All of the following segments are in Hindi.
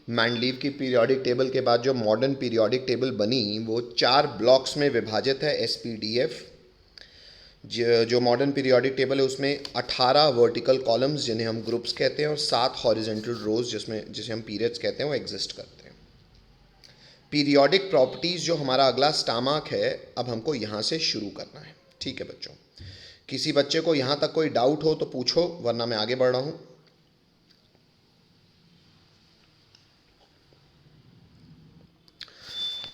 मैंडलीव की पीरियोडिक टेबल के बाद जो मॉडर्न पीरियोडिक टेबल बनी वो 4 ब्लॉक्स में विभाजित है, SPDF। जो मॉडर्न पीरियोडिक टेबल है उसमें 18 वर्टिकल कॉलम्स जिन्हें हम ग्रुप्स कहते हैं और 7 हॉरिजेंटल रोज जिसे हम पीरियड्स कहते हैं वो एग्जिस्ट करते हैं। पीरियोडिक प्रॉपर्टीज़ जो हमारा अगला स्टामार्क है, अब हमको यहाँ से शुरू करना है। ठीक है बच्चों, किसी बच्चे को यहाँ तक कोई डाउट हो तो पूछो, वरना मैं आगे बढ़ रहा हूँ।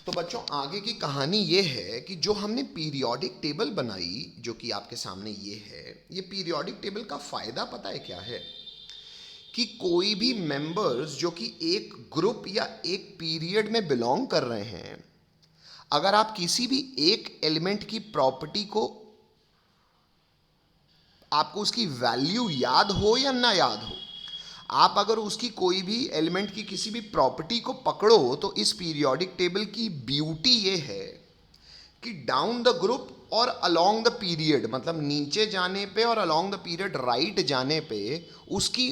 तो बच्चों आगे की कहानी ये है कि जो हमने पीरियोडिक टेबल बनाई, जो कि आपके सामने ये है, ये पीरियोडिक टेबल का फ़ायदा पता है क्या है? कि कोई भी मेंबर्स जो कि एक ग्रुप या एक पीरियड में बिलोंग कर रहे हैं, अगर आप किसी भी एक एलिमेंट की प्रॉपर्टी को, आपको उसकी वैल्यू याद हो या ना याद हो, आप अगर उसकी कोई भी एलिमेंट की किसी भी प्रॉपर्टी को पकड़ो, तो इस पीरियोडिक टेबल की ब्यूटी ये है कि डाउन द ग्रुप और अलोंग द पीरियड, मतलब नीचे जाने पे और अलोंग द पीरियड राइट जाने पे, उसकी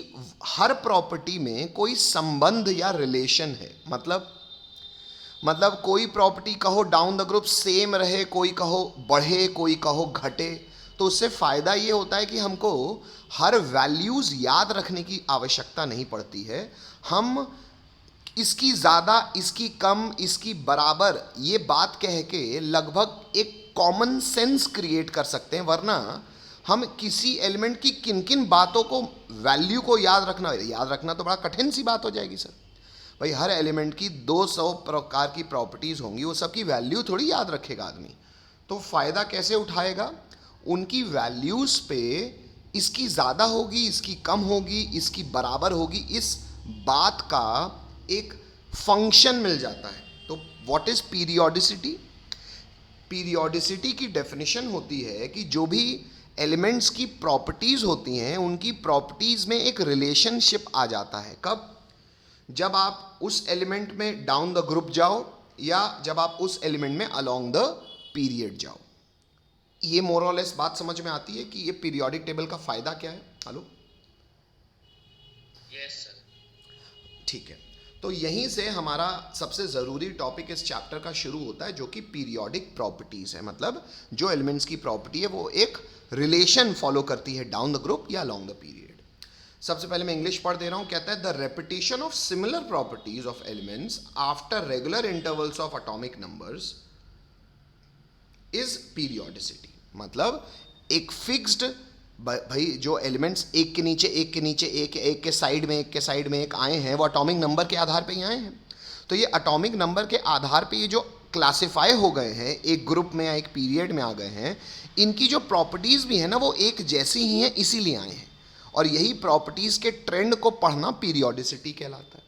हर प्रॉपर्टी में कोई संबंध या रिलेशन है। मतलब कोई प्रॉपर्टी कहो डाउन द ग्रुप सेम रहे, कोई कहो बढ़े, कोई कहो घटे, तो उससे फ़ायदा ये होता है कि हमको हर वैल्यूज़ याद रखने की आवश्यकता नहीं पड़ती है। हम इसकी ज़्यादा, इसकी कम, इसकी बराबर, ये बात कह के लगभग एक कॉमन सेंस क्रिएट कर सकते हैं। वरना हम किसी एलिमेंट की किन किन बातों को, वैल्यू को याद रखना तो बड़ा कठिन सी बात हो जाएगी सर। भाई हर एलिमेंट की 200 प्रकार की प्रॉपर्टीज़ होंगी, वो सबकी वैल्यू थोड़ी याद रखेगा आदमी। तो फ़ायदा कैसे उठाएगा? उनकी वैल्यूज़ पे इसकी ज़्यादा होगी, इसकी कम होगी, इसकी बराबर होगी, इस बात का एक फंक्शन मिल जाता है। तो व्हाट इज़ पीरियोडिसिटी? पीरियोडिसिटी की डेफिनेशन होती है कि जो भी एलिमेंट्स की प्रॉपर्टीज़ होती हैं, उनकी प्रॉपर्टीज़ में एक रिलेशनशिप आ जाता है। कब? जब आप उस एलिमेंट में डाउन द ग्रुप जाओ या जब आप उस एलिमेंट में अलोंग द पीरियड जाओ। ये मोर और लेस बात समझ में आती है कि ये पीरियोडिक टेबल का फायदा क्या है? Hello, yes sir. ठीक है। तो यहीं से हमारा सबसे ज़रूरी टॉपिक इस चैप्टर का शुरू होता है, जो कि पीरियोडिक प्रॉपर्टीज़ है। मतलब जो एलिमेंट्स की प्रॉपर्टी है वो एक रिलेशन फॉलो करती है डाउन द ग्रुप या अलोंग द पीरियड। सबसे पहले मैं इंग्लिश पढ़ दे रहा हूं। कहता है the repetition of similar properties of elements after regular intervals of atomic numbers is periodicity. मतलब एक फिक्स्ड, भाई जो एलिमेंट्स एक के नीचे एक के नीचे एक, एक के साइड में एक के साइड में एक आए हैं, वो एटॉमिक नंबर के आधार पे ही आए हैं। तो ये एटॉमिक नंबर के आधार पे ये जो क्लासिफाई हो गए हैं, एक ग्रुप में या एक पीरियड में आ गए हैं, इनकी जो प्रॉपर्टीज़ भी हैं ना, वो एक जैसी ही हैं, इसीलिए आए हैं। और यही प्रॉपर्टीज़ के ट्रेंड को पढ़ना पीरियोडिसिटी कहलाता है।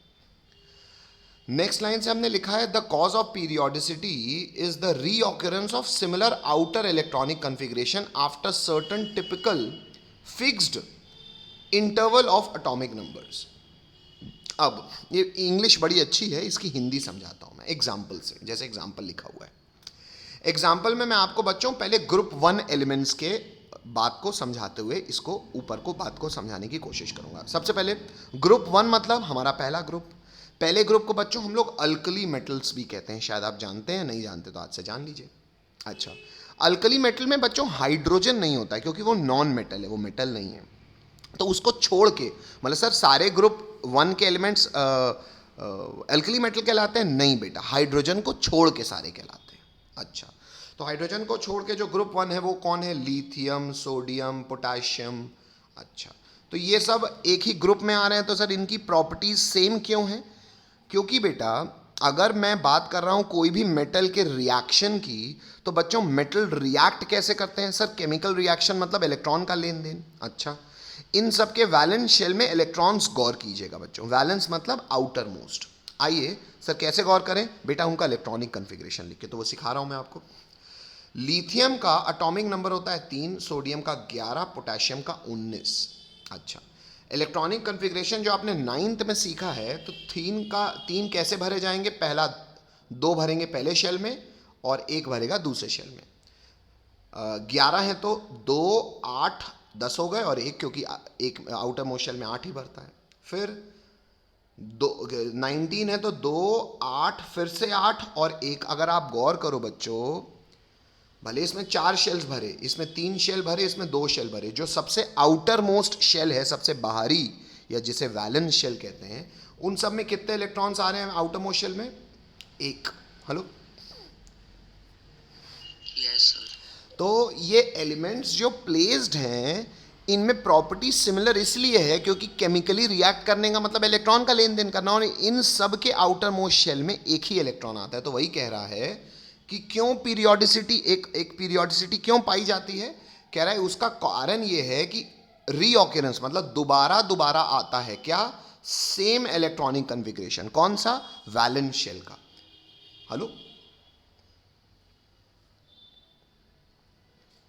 नेक्स्ट लाइन से हमने लिखा है the cause of periodicity is the reoccurrence of similar outer electronic configuration after certain typical fixed interval of atomic numbers. अब ये इंग्लिश बड़ी अच्छी है, इसकी हिंदी समझाता हूं मैं एग्जाम्पल से। जैसे एग्जाम्पल लिखा हुआ है, एग्जाम्पल में मैं आपको बच्चों पहले ग्रुप 1 एलिमेंट्स के बात को समझाते हुए इसको ऊपर को बात को समझाने की कोशिश करूंगा। सबसे पहले ग्रुप 1 मतलब हमारा पहला ग्रुप। पहले ग्रुप को बच्चों हम लोग अल्कली मेटल्स भी कहते हैं। शायद आप जानते हैं, नहीं जानते तो आज से जान लीजिए। अच्छा, अल्कली मेटल में बच्चों हाइड्रोजन नहीं होता है, क्योंकि वो नॉन मेटल है, वो मेटल नहीं है। तो उसको छोड़ के, मतलब सर सारे ग्रुप 1 के एलिमेंट्स अल्कली मेटल कहलाते हैं? नहीं बेटा, हाइड्रोजन को छोड़ के सारे कहलाते हैं। अच्छा, तो हाइड्रोजन को छोड़ के जो ग्रुप 1 है वो कौन है? Lithium, sodium, potassium. अच्छा, तो ये सब एक ही ग्रुप में आ रहे हैं, तो सर इनकी प्रॉपर्टीज सेम क्यों हैं? क्योंकि बेटा अगर मैं बात कर रहा हूं कोई भी मेटल के रिएक्शन की, तो बच्चों मेटल रिएक्ट कैसे करते हैं? सर केमिकल रिएक्शन, मतलब इलेक्ट्रॉन का लेन देन। अच्छा, इन सब के वैलेंस शेल में इलेक्ट्रॉन्स गौर कीजिएगा बच्चों। वैलेंस मतलब आउटर मोस्ट। आइए सर कैसे गौर करें? बेटा उनका इलेक्ट्रॉनिक कन्फिग्रेशन लिख के, तो वो सिखा रहा हूं मैं आपको। लिथियम का एटॉमिक नंबर होता है 3, सोडियम का 11, पोटेशियम का 19। अच्छा, इलेक्ट्रॉनिक कन्फिग्रेशन जो आपने 9th में सीखा है, तो 3 कैसे भरे जाएंगे? पहला 2 भरेंगे पहले शेल में और 1 भरेगा दूसरे शेल में। 11 है तो 2, 8, 10 हो गए, और 1 क्योंकि एक आउटर मोस्ट शेल में 8 ही भरता है। फिर दो 19 है तो 2 8 फिर से 8 और एक। अगर आप गौर करो बच्चों, भले इसमें 4 शेल्स भरे, इसमें 3 शेल भरे, इसमें 2 शेल भरे, जो सबसे आउटर मोस्ट शेल है, सबसे बाहरी, या जिसे वैलेंस शेल कहते हैं, उन सब में कितने इलेक्ट्रॉन्स आ रहे हैं आउटर मोस्ट शेल में? एक। Hello, yes sir. तो ये एलिमेंट्स जो प्लेस्ड हैं, इनमें प्रॉपर्टी सिमिलर इसलिए है क्योंकि केमिकली रिएक्ट करने का मतलब इलेक्ट्रॉन का लेन देन करना, और इन सब के आउटर मोस्ट शेल में एक ही इलेक्ट्रॉन आता है। तो वही कह रहा है कि क्यों पीरियोडिसिटी, एक पीरियोडिसिटी क्यों पाई जाती है? कह रहा है उसका कारण ये है कि रीऑकरेंस, मतलब दोबारा दोबारा आता है क्या? Same electronic configuration. कौन सा? वैलेंस शेल का। Hello,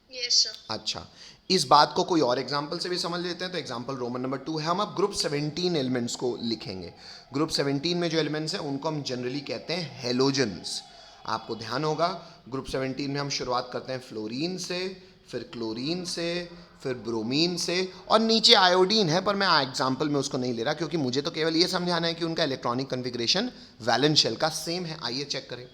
yes sir. अच्छा, इस बात को कोई और एग्जाम्पल से भी समझ लेते हैं। तो एग्जाम्पल रोमन नंबर 2 है। हम अब ग्रुप 17 एलिमेंट्स को लिखेंगे। ग्रुप 17 में जो एलिमेंट्स हैं उनको हम जनरली कहते हैं हेलोजन्स। आपको ध्यान होगा, ग्रुप 17 में हम शुरुआत करते हैं फ्लोरीन से, फिर क्लोरीन से, फिर ब्रोमीन से, और नीचे आयोडीन है, पर मैं एग्जाम्पल में उसको नहीं ले रहा क्योंकि मुझे तो केवल ये समझाना है कि उनका इलेक्ट्रॉनिक कन्फिग्रेशन वैलेंस शेल का सेम है। आइए चेक करें।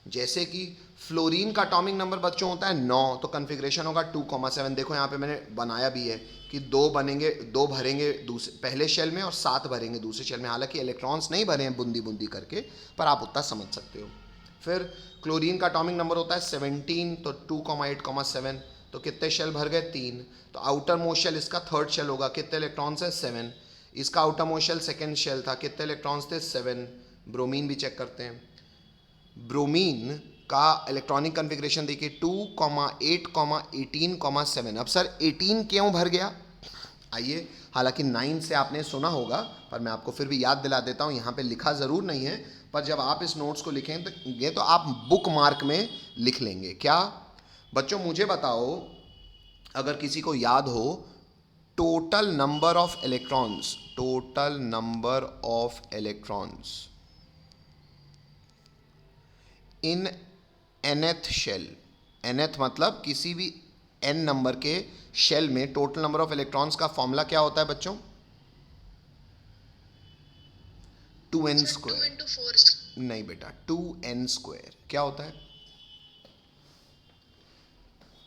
जैसे कि फ्लोरीन का एटॉमिक नंबर बच्चों होता है 9, तो कन्फिग्रेशन होगा 2,7। देखो यहाँ पे मैंने बनाया भी है कि 2 बनेंगे, 2 भरेंगे दूसरे पहले शेल में और 7 भरेंगे दूसरे शेल में। हालांकि इलेक्ट्रॉन्स नहीं भरे हैं बूंदी बूंदी करके, पर आप उतना समझ सकते हो। फिर क्लोरीन का एटॉमिक नंबर होता है 17, तो 2,8,7, तो कितने शेल भर गए? 3। तो आउटर मोस्ट शेल इसका थर्ड शेल होगा, कितने इलेक्ट्रॉन्स है? 7। इसका outermost shell second shell था, कितने इलेक्ट्रॉन्स थे? 7। ब्रोमीन भी चेक करते हैं। ब्रोमीन का इलेक्ट्रॉनिक कन्फिग्रेशन देखिए 2,8,18,7। अब सर 18 क्यों भर गया? आइए, हालांकि 9 से आपने सुना होगा, पर मैं आपको फिर भी याद दिला देता हूँ। यहाँ पे लिखा ज़रूर नहीं है, पर जब आप इस नोट्स को लिखेंगे तो आप बुक मार्क में लिख लेंगे। क्या बच्चों, मुझे बताओ, अगर किसी को याद हो, total number of electrons, total number of electrons in nth shell, nth मतलब किसी भी n नंबर के शेल में टोटल नंबर ऑफ इलेक्ट्रॉन्स का फॉर्मूला क्या होता है बच्चों? 2n square. नहीं बेटा, 2n स्क्वायर। क्या होता है?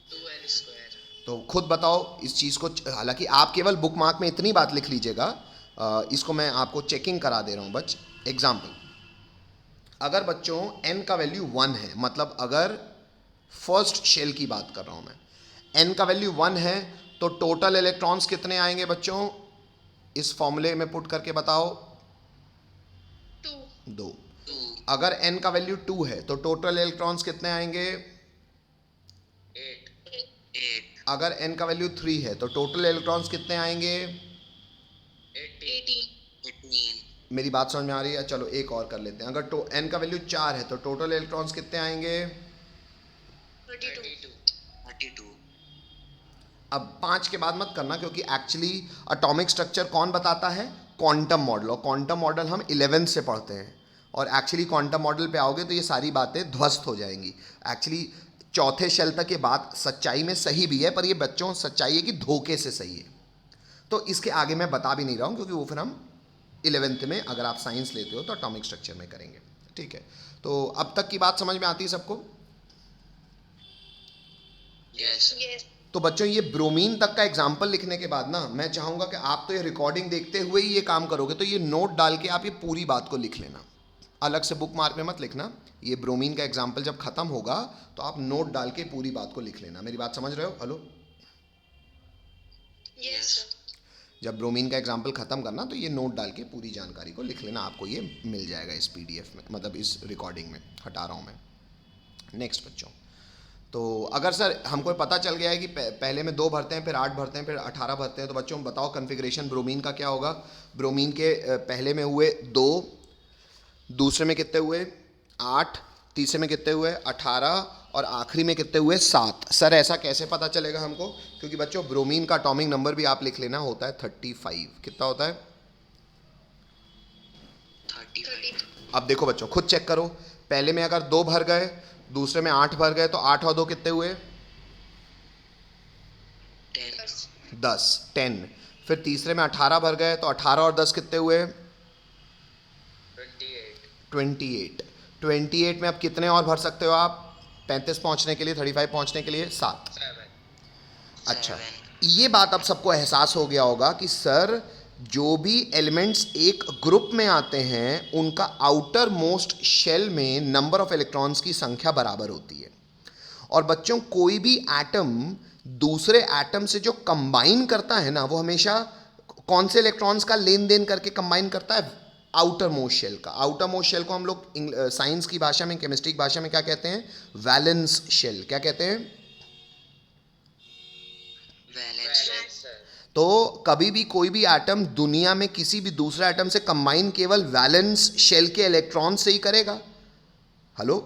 2n square. तो खुद बताओ इस चीज़ को। हालांकि आप केवल बुक मार्क में इतनी बात लिख लीजिएगा, इसको मैं आपको चेकिंग करा दे रहा हूँ बच। एग्जाम्पल, अगर बच्चों n का वैल्यू 1 है, मतलब अगर फर्स्ट शेल की बात कर रहा हूं मैं, n का वैल्यू 1 है, तो टोटल इलेक्ट्रॉन्स कितने आएंगे बच्चों? इस फॉर्मूले में पुट करके बताओ। 2। अगर n का वैल्यू 2 है तो टोटल इलेक्ट्रॉन्स कितने आएंगे? 8। अगर n का वैल्यू 3 है तो टोटल इलेक्ट्रॉन्स कितने आएंगे? 18। मेरी बात समझ में आ रही है? चलो एक और कर लेते हैं। अगर n का वैल्यू 4 है तो टोटल इलेक्ट्रॉन्स कितने आएंगे? 32। अब 5 के बाद मत करना, क्योंकि एक्चुअली एटॉमिक स्ट्रक्चर कौन बताता है? Quantum model. और क्वांटम मॉडल हम 11th से पढ़ते हैं, और एक्चुअली क्वांटम मॉडल पे आओगे तो ये सारी बातें ध्वस्त हो जाएंगी। एक्चुअली चौथे शेल तक ये बात सच्चाई में सही भी है, पर ये बच्चों सच्चाई है कि धोखे से सही है। तो इसके आगे मैं बता भी नहीं रहा हूँ, क्योंकि वो फिर हम 11th में, अगर आप साइंस लेते हो तो एटॉमिक स्ट्रक्चर में करेंगे। ठीक है, तो अब तक की बात समझ में आती है सबको? यस। तो बच्चों, ये ब्रोमीन तक का एग्जाम्पल लिखने के बाद ना, मैं चाहूँगा कि आप तो ये रिकॉर्डिंग देखते हुए ही ये काम करोगे, तो ये नोट डाल के आप ये पूरी बात को लिख लेना। अलग से बुक मार्क में मत लिखना। ये ब्रोमीन का एग्जाम्पल जब खत्म होगा तो आप नोट डाल के पूरी बात को लिख लेना। मेरी बात समझ रहे हो? Hello, yes. जब ब्रोमीन का एग्जाम्पल खत्म करना तो ये नोट डाल के पूरी जानकारी को लिख लेना। आपको ये मिल जाएगा इस PDF में, मतलब इस रिकॉर्डिंग में हटा रहा हूँ मैं। नेक्स्ट बच्चों, तो अगर सर हमको पता चल गया है कि पहले में 2 भरते हैं, फिर 8 भरते हैं, फिर 18 भरते हैं, तो बच्चों बताओ कन्फिग्रेशन ब्रोमीन का क्या होगा? ब्रोमीन के पहले में हुए 2, दूसरे में कितने हुए? 8, तीसरे में कितने हुए? 18, और आखिरी में कितने हुए? 7। सर ऐसा कैसे पता चलेगा हमको? क्योंकि बच्चों ब्रोमीन का एटॉमिक नंबर भी आप लिख लेना, होता है 35। कितना होता है? 35। अब देखो बच्चों, खुद चेक करो। पहले में अगर 2 भर गए, दूसरे में 8 भर गए, तो 8 और 2 कितने हुए? 10। फिर तीसरे में 18 भर गए, तो 18 और 10 कितने हुए? 28। 28 में अब कितने और भर सकते हो आप? 35 पहुंचने के लिए, 35 पहुंचने के लिए 7। अच्छा, 7 ये बात अब सबको एहसास हो गया होगा कि सर जो भी एलिमेंट्स एक ग्रुप में आते हैं उनका आउटर मोस्ट शेल में नंबर ऑफ इलेक्ट्रॉन्स की संख्या बराबर होती है। और बच्चों कोई भी एटम दूसरे एटम से जो कंबाइन करता है ना, वो हमेशा कौन से इलेक्ट्रॉन्स का लेन देन करके कंबाइन करता है? आउटर मोस्ट शेल का। आउटर मोस्ट शेल को हम लोग साइंस की भाषा में, केमिस्ट्री की भाषा में क्या कहते हैं? Valence shell. क्या कहते हैं? वैलेंस। तो कभी भी कोई भी एटम दुनिया में किसी भी दूसरे एटम से कंबाइन केवल वैलेंस शेल के इलेक्ट्रॉन से ही करेगा। हेलो?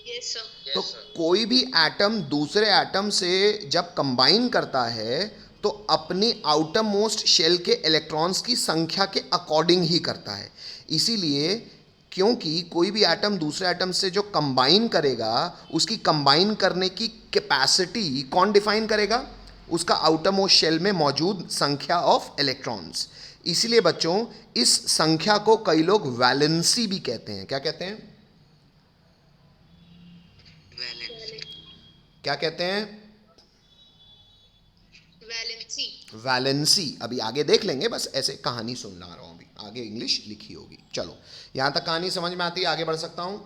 Yes sir. तो कोई भी एटम दूसरे एटम से जब कंबाइन करता है तो अपनी आउटर मोस्ट शेल के इलेक्ट्रॉन्स की संख्या के अकॉर्डिंग ही करता है। इसीलिए क्योंकि कोई भी एटम दूसरे एटम से जो कंबाइन करेगा उसकी कंबाइन करने की कैपेसिटी कौन डिफाइन करेगा? उसका आउटर मोस्ट शेल में मौजूद संख्या ऑफ इलेक्ट्रॉन्स। इसीलिए बच्चों इस संख्या को कई लोग वैलेंसी भी कहते हैं। क्या कहते हैं? वैलेंस। क्या कहते हैं? वैलेंसी। वैलेंसी। अभी आगे देख लेंगे, बस ऐसे कहानी सुनना रहा हूं, अभी आगे इंग्लिश लिखी होगी। चलो यहां तक कहानी समझ में आती है, आगे बढ़ सकता हूं?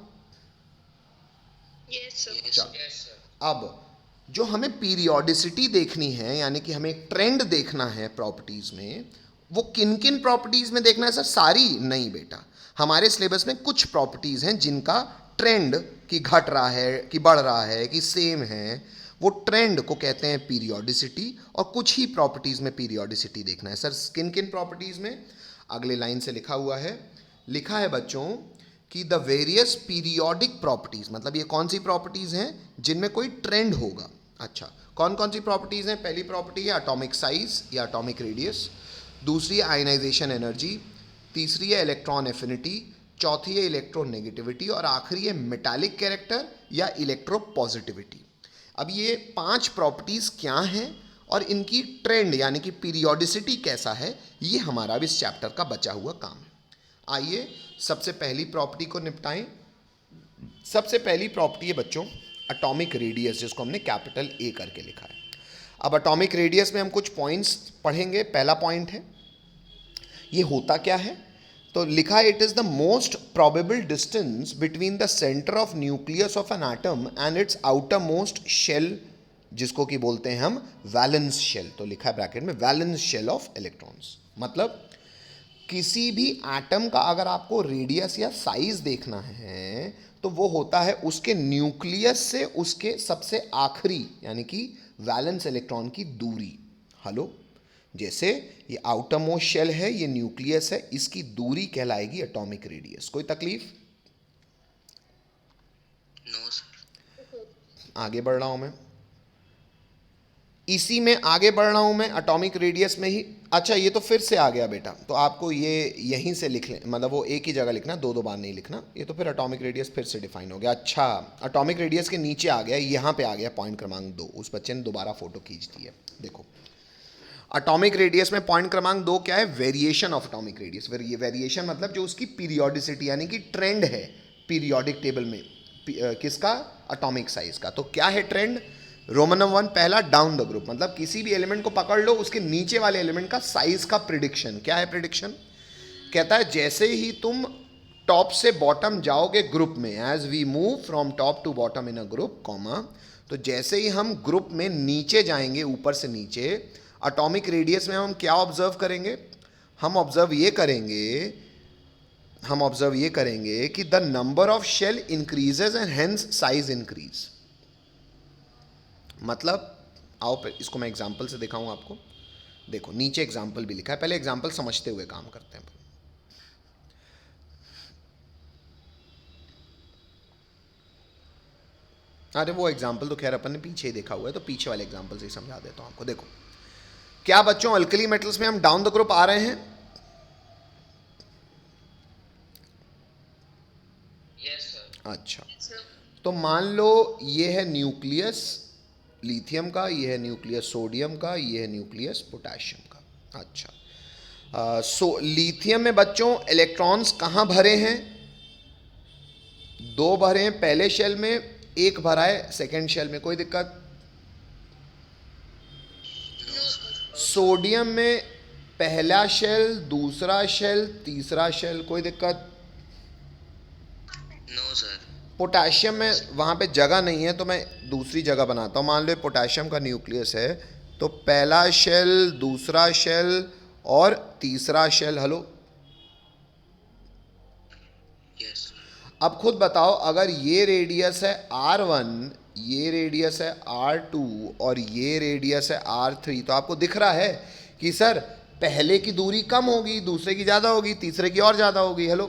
Yes sir. चलो अब जो हमें पीरियोडिसिटी देखनी है, यानी कि हमें ट्रेंड देखना है प्रॉपर्टीज में, वो किन किन प्रॉपर्टीज में देखना है सर? सारी नहीं बेटा, हमारे सिलेबस में कुछ प्रॉपर्टीज हैं जिनका ट्रेंड कि घट रहा है कि बढ़ रहा है कि सेम है, वो ट्रेंड को कहते हैं पीरियोडिसिटी। और कुछ ही प्रॉपर्टीज में पीरियोडिसिटी देखना है। सर किन किन प्रॉपर्टीज में? अगले लाइन से लिखा हुआ है, लिखा है बच्चों कि द वेरियस पीरियोडिक प्रॉपर्टीज, मतलब ये कौन सी प्रॉपर्टीज हैं जिनमें कोई ट्रेंड होगा। अच्छा, कौन कौन सी प्रॉपर्टीज हैं? पहली प्रॉपर्टी है एटॉमिक साइज या एटॉमिक रेडियस, दूसरी है आयनाइजेशन एनर्जी, तीसरी है इलेक्ट्रॉन एफिनिटी, चौथी है इलेक्ट्रोनेगेटिविटी और आखिरी है मेटालिक कैरेक्टर या इलेक्ट्रोपॉजिटिविटी। अब ये 5 प्रॉपर्टीज क्या हैं और इनकी ट्रेंड यानी कि पीरियोडिसिटी कैसा है, ये हमारा अब इस चैप्टर का बचा हुआ काम है। आइए सबसे पहली प्रॉपर्टी को निपटाएं। सबसे पहली प्रॉपर्टी है बच्चों एटॉमिक रेडियस, जिसको हमने कैपिटल ए करके लिखा है। अब एटॉमिक रेडियस में हम कुछ पॉइंट्स पढ़ेंगे। पहला पॉइंट है, ये होता क्या है? तो लिखा है it is the most probable distance between the centre of nucleus of an atom and its outermost shell, जिसको कि बोलते हैं हम वैलेंस शेल। तो लिखा है ब्रैकेट में वैलेंस शेल ऑफ इलेक्ट्रॉन्स। मतलब किसी भी एटम का अगर आपको रेडियस या साइज देखना है तो वो होता है उसके न्यूक्लियस से उसके सबसे आखिरी यानी कि वैलेंस इलेक्ट्रॉन की दूरी। हेलो? जैसे ये आउटर मोस्ट शेल है, ये न्यूक्लियस है, इसकी दूरी कहलाएगी एटॉमिक रेडियस। कोई तकलीफ? No sir. आगे बढ़ रहा हूं मैं, इसी में आगे बढ़ रहा हूं मैं एटॉमिक रेडियस में ही। अच्छा ये तो फिर से आ गया बेटा, तो आपको ये यहीं से लिख लें, मतलब वो एक ही जगह लिखना, दो बार नहीं लिखना। ये तो फिर एटॉमिक रेडियस फिर से डिफाइन हो गया। अच्छा एटॉमिक रेडियस के नीचे आ गया, यहाँ पे आ गया पॉइंट क्रमांक 2। उस बच्चे ने दोबारा फोटो खींच दी है, देखो एटॉमिक रेडियस में पॉइंट क्रमांक 2 क्या है? Variation of atomic radius. Variation मतलब जो उसकी पीरियोडिसिटी यानी कि ट्रेंड है पीरियोडिक टेबल में किसका? एटॉमिक साइज का। तो क्या है ट्रेंड? रोमन नंबर 1 पहला डाउन द ग्रुप, मतलब किसी भी एलिमेंट को पकड़ लो, उसके नीचे वाले एलिमेंट का साइज का प्रिडिक्शन। क्या है प्रिडिक्शन? कहता है जैसे ही तुम टॉप से बॉटम जाओगे ग्रुप में, as we move from top to bottom in a group comma, तो जैसे ही हम ग्रुप में नीचे जाएंगे, ऊपर से नीचे, एटॉमिक रेडियस में हम क्या ऑब्जर्व करेंगे? हम ऑब्जर्व ये करेंगे कि the number of shell increases and hence size increase. मतलब आओ इसको मैं एग्जांपल से दिखाऊं आपको। देखो नीचे एग्जांपल भी लिखा है, पहले एग्जांपल समझते हुए काम करते हैं। अरे वो एग्जांपल तो खैर अपन ने पीछे ही देखा हुआ है, तो पीछे वाले एग्जांपल से ही समझा देता हूं आपको। देखो क्या बच्चों अल्कली मेटल्स में हम डाउन द ग्रुप आ रहे हैं? Yes sir. अच्छा तो मान लो ये है न्यूक्लियस लिथियम का, ये है न्यूक्लियस सोडियम का, ये है न्यूक्लियस पोटेशियम का। अच्छा सो लिथियम में बच्चों इलेक्ट्रॉन्स कहाँ भरे हैं? 2 भरे हैं पहले शेल में, 1 भरा है सेकेंड शेल में। कोई दिक्कत? No sir. सोडियम में पहला शेल, दूसरा शेल, तीसरा शेल। कोई दिक्कत? No sir. पोटेशियम में वहाँ पे जगह नहीं है तो मैं दूसरी जगह बनाता हूँ। मान लो पोटेशियम का न्यूक्लियस है तो पहला शेल, दूसरा शेल और तीसरा शेल। Hello, yes. अब खुद बताओ, अगर ये रेडियस है R1, ये रेडियस है R2 और ये रेडियस है R3, तो आपको दिख रहा है कि सर पहले की दूरी कम होगी, दूसरे की ज़्यादा होगी, तीसरे की और ज़्यादा होगी। Hello,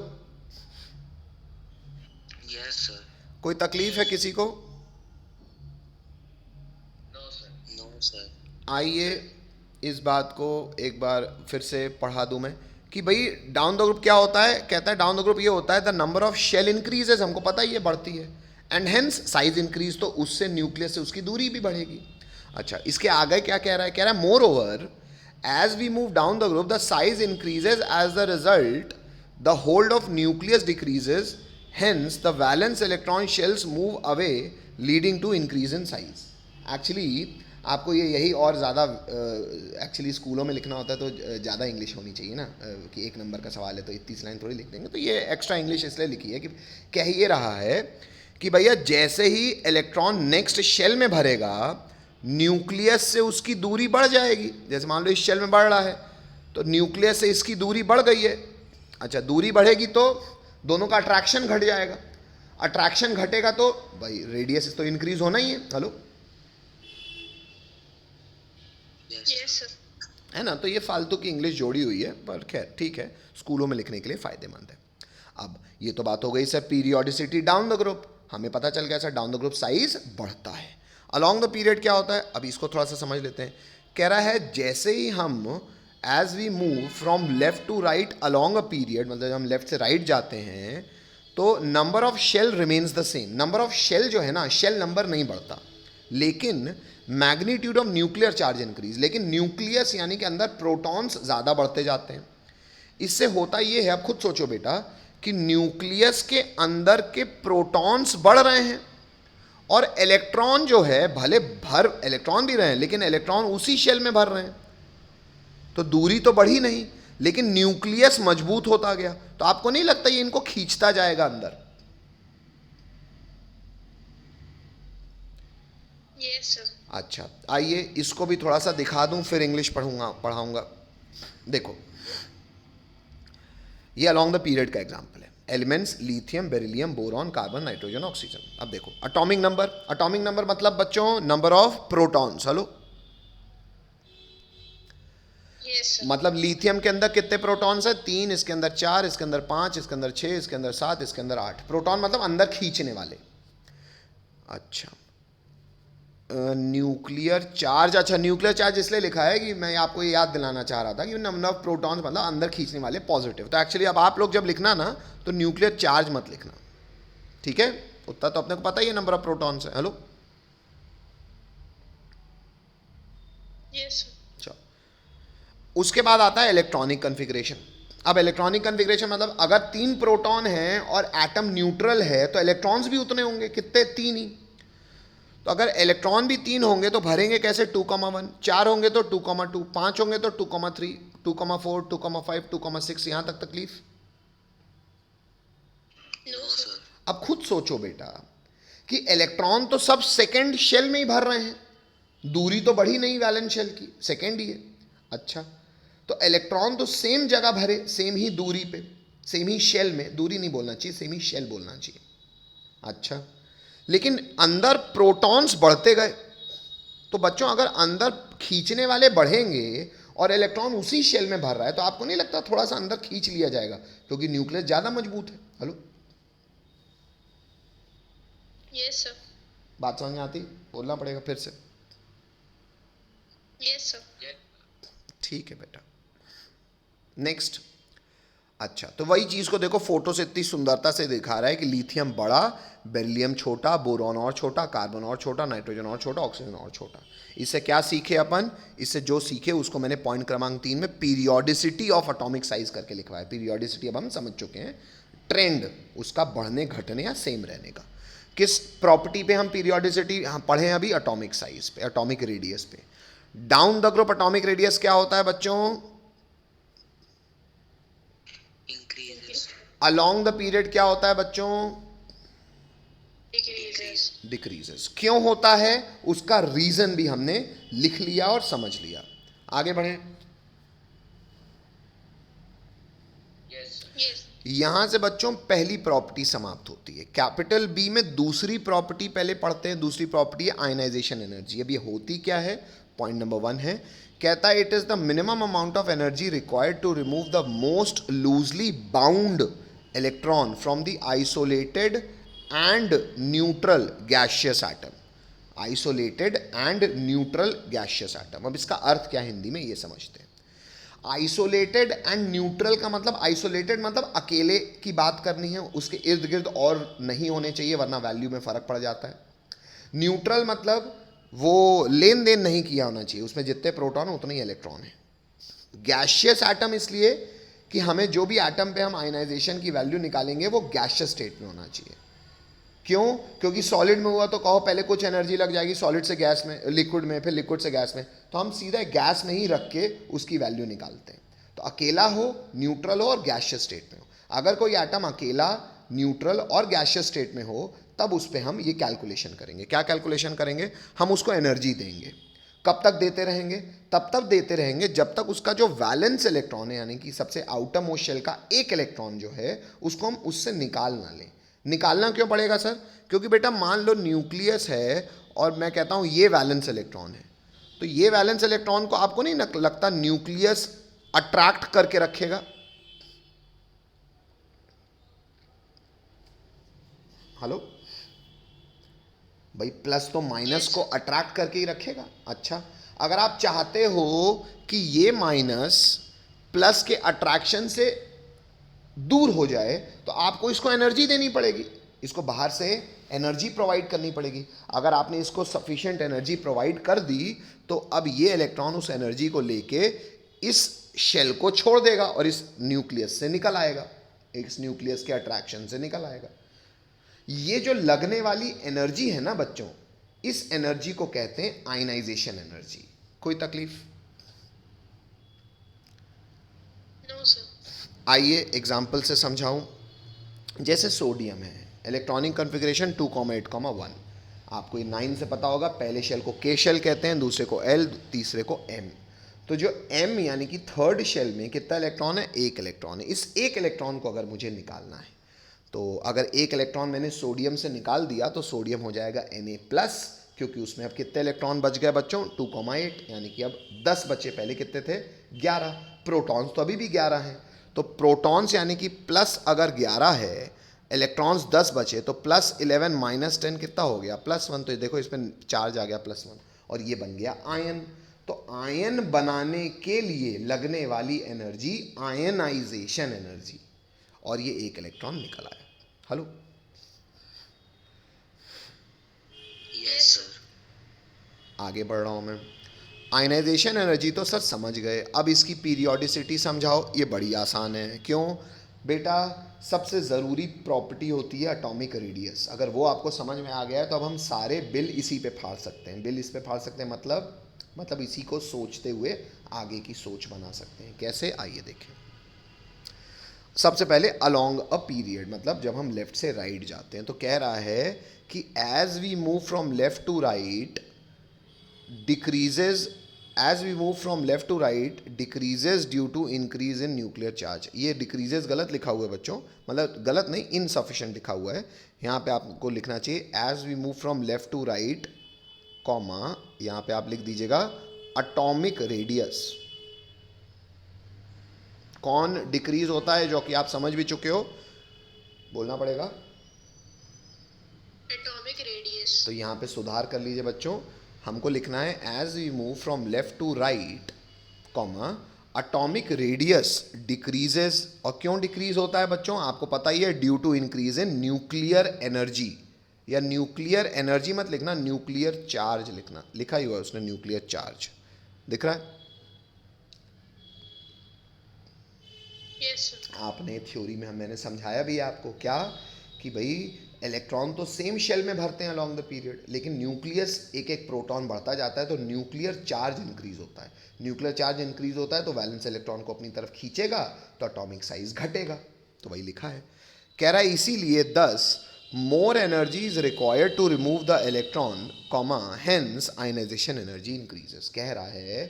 yes sir. कोई तकलीफ है किसी को? No sir. No sir. आइए इस बात को एक बार फिर से पढ़ा दूं मैं कि भाई डाउन द ग्रुप क्या होता है। कहता है डाउन द ग्रुप ये होता है the number of shell increases, हमको पता ही है बढ़ती है, एंड हेंस साइज इंक्रीज, तो उससे न्यूक्लियस से उसकी दूरी भी बढ़ेगी। अच्छा, इसके आगे क्या कह रहा है? कह रहा है moreover as we move down the group the size increases, as the result the hold of nucleus decreases, hence the valence electron shells move away leading to increase in size. Actually आपको ये यही और ज़्यादा एक्चुअली स्कूलों में लिखना होता है तो ज़्यादा इंग्लिश होनी चाहिए ना, कि 1 नंबर का सवाल है तो 30 लाइन थोड़ी लिख देंगे, तो ये एक्स्ट्रा इंग्लिश इसलिए लिखी है कि कह ये रहा है कि भैया जैसे ही इलेक्ट्रॉन नेक्स्ट शेल में भरेगा न्यूक्लियस से उसकी दूरी बढ़ जाएगी। जैसे मान लो इस शेल में बढ़ रहा है तो न्यूक्लियस से इसकी दूरी बढ़ गई है। अच्छा, दूरी बढ़ेगी तो दोनों का अट्रैक्शन घट जाएगा, अट्रैक्शन घटेगा तो भाई रेडियस तो इंक्रीज होना ही है। Hello, Yes, sir. है ना? तो ये फालतू की इंग्लिश जोड़ी हुई है, पर खैर ठीक है, स्कूलों में लिखने के लिए फ़ायदेमंद है। अब ये तो बात हो गई sir periodicity down the group, हमें पता चल गया sir down the group size बढ़ता है। अलॉन्ग द पीरियड क्या होता है, अभी इसको थोड़ा सा समझ लेते हैं। कह रहा है जैसे ही हम as we move from left to right along a period, मतलब हम लेफ्ट से राइट जाते हैं तो number of shell remains the same. Number of shell जो है ना, शेल नंबर नहीं बढ़ता, लेकिन magnitude of nuclear charge increase, लेकिन न्यूक्लियस यानी कि अंदर प्रोटॉन्स ज़्यादा बढ़ते जाते हैं। इससे होता ये है, अब खुद सोचो बेटा, कि न्यूक्लियस के अंदर के प्रोटॉन्स बढ़ रहे हैं और इलेक्ट्रॉन जो है भले भर इलेक्ट्रॉन भी रहे हैं लेकिन इलेक्ट्रॉन उसी शेल में भर रहे हैं, तो दूरी तो बढ़ी नहीं लेकिन न्यूक्लियस मजबूत होता गया। तो आपको नहीं लगता ये इनको खींचता जाएगा अंदर? Yes, sir. अच्छा, आइए इसको भी थोड़ा सा दिखा दूं फिर इंग्लिश पढ़ाऊंगा। देखो, ये अलॉन्ग द पीरियड का एग्जांपल है। Elements lithium, beryllium, boron, carbon, nitrogen, oxygen. अब देखो एटॉमिक नंबर मतलब बच्चों number of protons. Hello, Yes, sir. मतलब लिथियम के अंदर कितने प्रोटॉन्स है? 3, इसके अंदर 4, इसके अंदर 5, इसके अंदर 6, इसके अंदर 7, इसके अंदर 8 प्रोटॉन, मतलब अंदर खींचने वाले। अच्छा, न्यूक्लियर चार्ज, अच्छा न्यूक्लियर चार्ज इसलिए लिखा है कि मैं आपको ये याद दिलाना चाह रहा था कि नंबर ऑफ प्रोटॉन्स मतलब अंदर खींचने वाले पॉजिटिव। तो एक्चुअली अब आप लोग जब लिखना ना तो न्यूक्लियर चार्ज मत लिखना, ठीक है? उतना तो अपने को पता ही है नंबर ऑफ प्रोटॉन्स है। Hello, Yes, sir. अच्छा, उसके बाद आता है इलेक्ट्रॉनिक कन्फिग्रेशन। अब इलेक्ट्रॉनिक कन्फिग्रेशन मतलब अगर 3 प्रोटॉन हैं और एटम न्यूट्रल है तो इलेक्ट्रॉन्स भी उतने होंगे, कितने? 3 ही। तो अगर इलेक्ट्रॉन भी 3 होंगे तो भरेंगे कैसे? 2,1, 4 होंगे तो 2,2, 5 होंगे तो 2,3, 2,4, 2,5, 2,6। यहां तक तकलीफ? No, sir. अब खुद सोचो बेटा कि इलेक्ट्रॉन तो सब सेकेंड शेल में ही भर रहे हैं, दूरी तो बढ़ी नहीं वैलेंस शेल की, सेकेंड ही है। अच्छा, तो इलेक्ट्रॉन तो सेम जगह भरे, सेम ही दूरी पे, सेम ही शेल में, दूरी नहीं बोलना चाहिए, सेम ही शेल बोलना चाहिए। अच्छा, लेकिन अंदर प्रोटॉन्स बढ़ते गए। तो बच्चों अगर अंदर खींचने वाले बढ़ेंगे और इलेक्ट्रॉन उसी शेल में भर रहा है तो आपको नहीं लगता थोड़ा सा अंदर खींच लिया जाएगा क्योंकि न्यूक्लियस ज़्यादा मजबूत है? Hello, Yes, sir. बात समझ में आती? बोलना पड़ेगा फिर से। Yes, sir. ठीक है बेटा। नेक्स्ट, अच्छा, तो वही चीज़ को देखो फोटो से इतनी सुंदरता से दिखा रहा है कि लिथियम बड़ा, बेरिलियम छोटा, बोरॉन और छोटा, कार्बन और छोटा, नाइट्रोजन और छोटा, ऑक्सीजन और छोटा। इससे क्या सीखे अपन? इससे जो सीखे उसको मैंने पॉइंट क्रमांक 3 में पीरियोडिसिटी ऑफ एटॉमिक साइज करके लिखवाया। पीरियोडिसिटी अब हम समझ चुके हैं, ट्रेंड उसका बढ़ने घटने या सेम रहने का। किस प्रॉपर्टी पे हम पीरियोडिसिटी पढ़े अभी? एटॉमिक साइज पे, एटॉमिक रेडियस पे। Down the group atomic radius क्या होता है बच्चों? Increases. अलोंग द पीरियड क्या होता है बच्चों? Decreases. डिक्रीजेस। क्यों होता है उसका रीजन भी हमने लिख लिया और समझ लिया। आगे बढ़े। Yes, sir. Yes. यहां से बच्चों पहली प्रॉपर्टी समाप्त होती है। कैपिटल बी में दूसरी प्रॉपर्टी पहले पढ़ते हैं। दूसरी प्रॉपर्टी है आयनाइजेशन एनर्जी। अब ये होती क्या है? पॉइंट नंबर 1 है, कहता है it is the minimum amount of energy required to remove the most loosely bound electron from the isolated and neutral gaseous atom. Isolated and neutral gaseous atom. अब इसका अर्थ क्या है हिंदी में, ये समझते हैं। आइसोलेटेड एंड न्यूट्रल का मतलब, आइसोलेटेड मतलब अकेले की बात करनी है, उसके इर्द गिर्द और नहीं होने चाहिए वरना वैल्यू में फर्क पड़ जाता है। न्यूट्रल मतलब वो लेन देन नहीं किया होना चाहिए, उसमें जितने प्रोटॉन उतने ही इलेक्ट्रॉन है। गैसियस एटम इसलिए कि हमें जो भी एटम पे हम आयनाइजेशन की वैल्यू निकालेंगे वो गैसियस स्टेट में होना चाहिए। क्यों? क्योंकि सॉलिड में हुआ तो कहो पहले कुछ एनर्जी लग जाएगी सॉलिड से गैस में, लिक्विड में, फिर लिक्विड से गैस में, तो हम सीधा गैस में ही रख के उसकी वैल्यू निकालते हैं। तो अकेला हो, न्यूट्रल हो और गैसियस स्टेट में हो। अगर कोई एटम अकेला, न्यूट्रल और गैसियस स्टेट में हो तब उस पर हम ये कैलकुलेशन करेंगे। क्या कैलकुलेशन करेंगे? हम उसको एनर्जी देंगे। कब तक देते रहेंगे? तब तक देते रहेंगे जब तक उसका जो वैलेंस इलेक्ट्रॉन है, यानी कि सबसे आउटर मोस्ट शेल का एक इलेक्ट्रॉन जो है, उसको हम उससे निकाल ना लें। निकालना क्यों पड़ेगा सर? क्योंकि बेटा मान लो न्यूक्लियस है और मैं कहता हूं ये वैलेंस इलेक्ट्रॉन है, तो ये वैलेंस इलेक्ट्रॉन को आपको नहीं लगता न्यूक्लियस अट्रैक्ट करके रखेगा? हेलो भाई, प्लस तो माइनस को अट्रैक्ट करके ही रखेगा। अच्छा, अगर आप चाहते हो कि ये माइनस प्लस के अट्रैक्शन से दूर हो जाए तो आपको इसको एनर्जी देनी पड़ेगी, इसको बाहर से एनर्जी प्रोवाइड करनी पड़ेगी। अगर आपने इसको सफिशिएंट एनर्जी प्रोवाइड कर दी तो अब ये इलेक्ट्रॉन उस एनर्जी को लेके इस शेल को छोड़ देगा और इस न्यूक्लियस से निकल आएगा, इस न्यूक्लियस के अट्रैक्शन से निकल आएगा। ये जो लगने वाली एनर्जी है ना बच्चों, इस एनर्जी को कहते हैं आयनाइजेशन एनर्जी। कोई तकलीफ? No, sir. आइए एग्जाम्पल से समझाऊं। जैसे सोडियम है, इलेक्ट्रॉनिक कॉन्फ़िगरेशन 2,8,1। आपको ये 9 से पता होगा, पहले शेल को के शेल कहते हैं, दूसरे को एल, तीसरे को एम। तो जो एम यानी कि थर्ड शेल में कितना इलेक्ट्रॉन है? एक इलेक्ट्रॉन है। इस एक इलेक्ट्रॉन को अगर मुझे निकालना है तो अगर एक इलेक्ट्रॉन मैंने सोडियम से निकाल दिया तो सोडियम हो जाएगा Na+, क्योंकि उसमें अब कितने इलेक्ट्रॉन बच गए बच्चों? 2,8, यानी कि अब 10 बचे, पहले कितने थे? 11। प्रोटॉन्स तो अभी भी 11 हैं, तो प्रोटॉन्स यानी कि प्लस अगर 11 है, इलेक्ट्रॉन्स 10 बचे, तो +11 - 10 कितना हो गया? +1। तो देखो इसमें चार्ज आ गया +1 और ये बन गया आयन। तो आयन बनाने के लिए लगने वाली एनर्जी आयनाइजेशन एनर्जी, और ये एक इलेक्ट्रॉन निकल आया। Hello, Yes, sir. आगे बढ़ रहा हूं मैं। आयनाइजेशन एनर्जी तो सर समझ गए, अब इसकी पीरियोडिसिटी समझाओ। ये बड़ी आसान है। क्यों बेटा? सबसे ज़रूरी प्रॉपर्टी होती है एटॉमिक रेडियस। अगर वो आपको समझ में आ गया है तो अब हम सारे बिल इसी पे फाड़ सकते हैं। बिल इस पे फाड़ सकते हैं, मतलब इसी को सोचते हुए आगे की सोच बना सकते हैं। कैसे? आइए देखें। सबसे पहले अलोंग अ पीरियड, मतलब जब हम लेफ्ट से राइट जाते हैं तो कह रहा है कि as we move from left to right decreases, as we move from left to right decreases due to increase in nuclear charge. ये डिक्रीजेज गलत लिखा हुआ है बच्चों, मतलब गलत नहीं, इनसफिशिएंट लिखा हुआ है। यहाँ पे आपको लिखना चाहिए as we move from left to right, comma, यहाँ पे आप लिख दीजिएगा एटॉमिक रेडियस। कौन डिक्रीज होता है, जो कि आप समझ भी चुके हो, बोलना पड़ेगा। Atomic radius. तो यहाँ पे सुधार कर लीजिए बच्चों, हमको लिखना है as we move from left to right, comma, atomic radius decreases, और क्यों डिक्रीज होता है बच्चों, आपको पता ही है, due to increase in nuclear energy, या न्यूक्लियर एनर्जी मत लिखना, न्यूक्लियर चार्ज लिखना, लिखा ही हुआ है उसने न्यूक्लियर चार्ज, दिख रहा है? Yes, sir. आपने थ्योरी में मैंने समझाया भी है आपको क्या, कि भाई इलेक्ट्रॉन तो सेम शेल में भरते हैं अलोंग द पीरियड, लेकिन न्यूक्लियस एक एक प्रोटॉन बढ़ता जाता है तो न्यूक्लियर चार्ज इंक्रीज होता है। न्यूक्लियर चार्ज इंक्रीज होता है तो वैलेंस इलेक्ट्रॉन को अपनी तरफ खींचेगा तो एटॉमिक साइज घटेगा, तो वही लिखा है। कह रहा है इसीलिए thus more energy is required to remove the electron comma hence ionisation energy increases. कह रहा है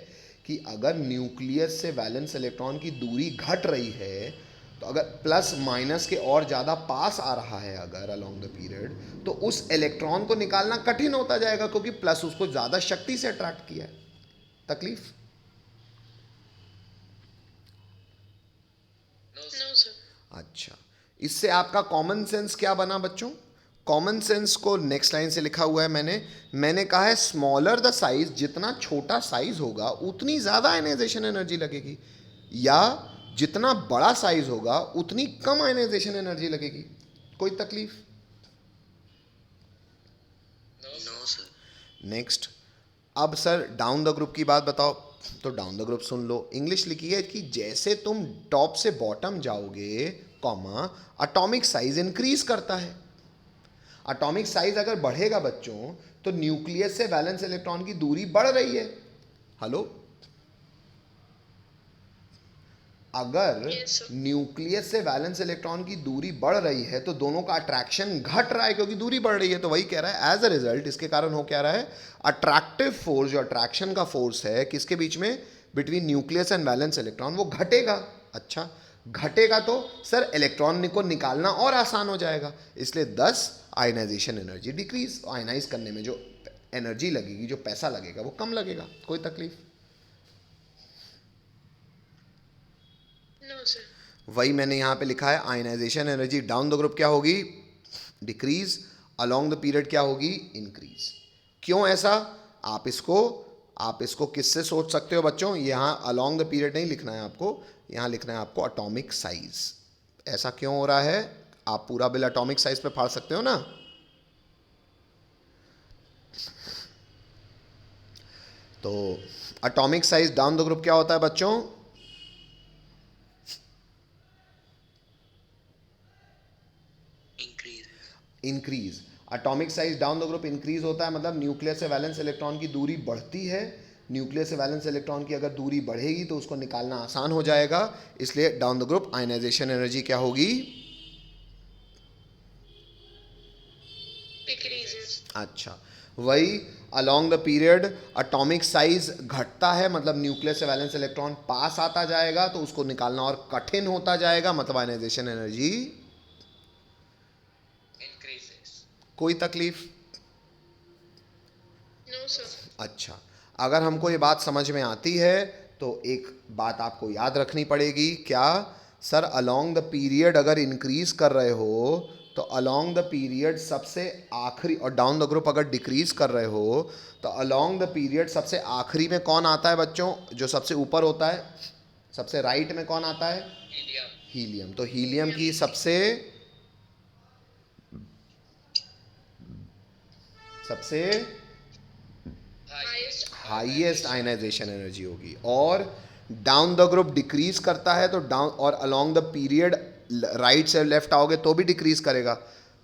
कि अगर न्यूक्लियस से वैलेंस इलेक्ट्रॉन की दूरी घट रही है, तो अगर प्लस माइनस के और ज़्यादा पास आ रहा है अगर अलोंग द पीरियड, तो उस इलेक्ट्रॉन को निकालना कठिन होता जाएगा, क्योंकि प्लस उसको ज़्यादा शक्ति से अट्रैक्ट किया है। तकलीफ? No, sir. अच्छा, इससे आपका कॉमन सेंस क्या बना बच्चों? कॉमन सेंस को नेक्स्ट लाइन से लिखा हुआ है मैंने कहा है स्मॉलर द साइज, जितना छोटा साइज होगा उतनी ज़्यादा आयनाइजेशन एनर्जी लगेगी, या जितना बड़ा साइज होगा उतनी कम आयनाइजेशन एनर्जी लगेगी। कोई तकलीफ? No, sir. नेक्स्ट, अब सर डाउन द ग्रुप की बात बताओ, तो down the group soon low. English लिखी है कि जैसे तुम टॉप से बॉटम जाओगे, कॉमा एटॉमिक साइज इंक्रीज करता है। एटॉमिक साइज अगर बढ़ेगा बच्चों, तो न्यूक्लियस से वैलेंस इलेक्ट्रॉन की दूरी बढ़ रही है। हेलो, अगर Yes, sir. न्यूक्लियस से वैलेंस इलेक्ट्रॉन की दूरी बढ़ रही है तो दोनों का अट्रैक्शन घट रहा है, क्योंकि दूरी बढ़ रही है। तो वही कह रहा है एज अ रिजल्ट, इसके कारण हो क्या रहा है, अट्रैक्टिव फोर्स, जो अट्रैक्शन का फोर्स है किसके बीच में, between nucleus and valence electron, वो घटेगा। अच्छा, घटेगा तो सर इलेक्ट्रॉन को निकालना और आसान हो जाएगा, इसलिए 10 आयनाइजेशन एनर्जी डिक्रीज, आयनाइज करने में जो एनर्जी लगेगी, जो पैसा लगेगा, वो कम लगेगा। कोई तकलीफ? No, sir. वही मैंने यहाँ पे लिखा है, ionisation energy down the group क्या होगी, डिक्रीज, अलोंग द पीरियड क्या होगी, इंक्रीज। क्यों ऐसा? आप इसको किससे सोच सकते हो बच्चों, यहाँ अलोंग द पीरियड नहीं लिखना है आपको, यहाँ लिखना है आपको एटॉमिक साइज। ऐसा क्यों हो रहा है, आप पूरा बिल एटॉमिक साइज पे फाड़ सकते हो ना। तो atomic size down the group क्या होता है बच्चों, increase. Atomic size down the group increase होता है, मतलब न्यूक्लियस से वैलेंस इलेक्ट्रॉन की दूरी बढ़ती है। न्यूक्लियस से वैलेंस इलेक्ट्रॉन की अगर दूरी बढ़ेगी तो उसको निकालना आसान हो जाएगा, इसलिए down the group ionisation energy क्या होगी, Decreases. अच्छा, वही along the period atomic size घटता है, मतलब न्यूक्लियस से वैलेंस इलेक्ट्रॉन पास आता जाएगा तो उसको निकालना और कठिन होता जाएगा, मतलब आयनाइजेशन एनर्जी Increases. कोई तकलीफ? No, sir. अच्छा, अगर हमको ये बात समझ में आती है तो एक बात आपको याद रखनी पड़ेगी, क्या सर, अलोंग द पीरियड अगर इंक्रीज कर रहे हो तो अलोंग द पीरियड सबसे आखिरी, और डाउन द ग्रुप अगर डिक्रीज कर रहे हो तो अलोंग द पीरियड सबसे आखिरी में कौन आता है बच्चों, जो सबसे ऊपर होता है, सबसे राइट में कौन आता है, Helium. हीलियम। तो हीलियम की सबसे Highest. हाईएस्ट आयनाइजेशन एनर्जी होगी, और डाउन द ग्रुप डिक्रीज करता है तो डाउन, और अलोंग द पीरियड राइट से लेफ्ट आओगे तो भी डिक्रीज करेगा,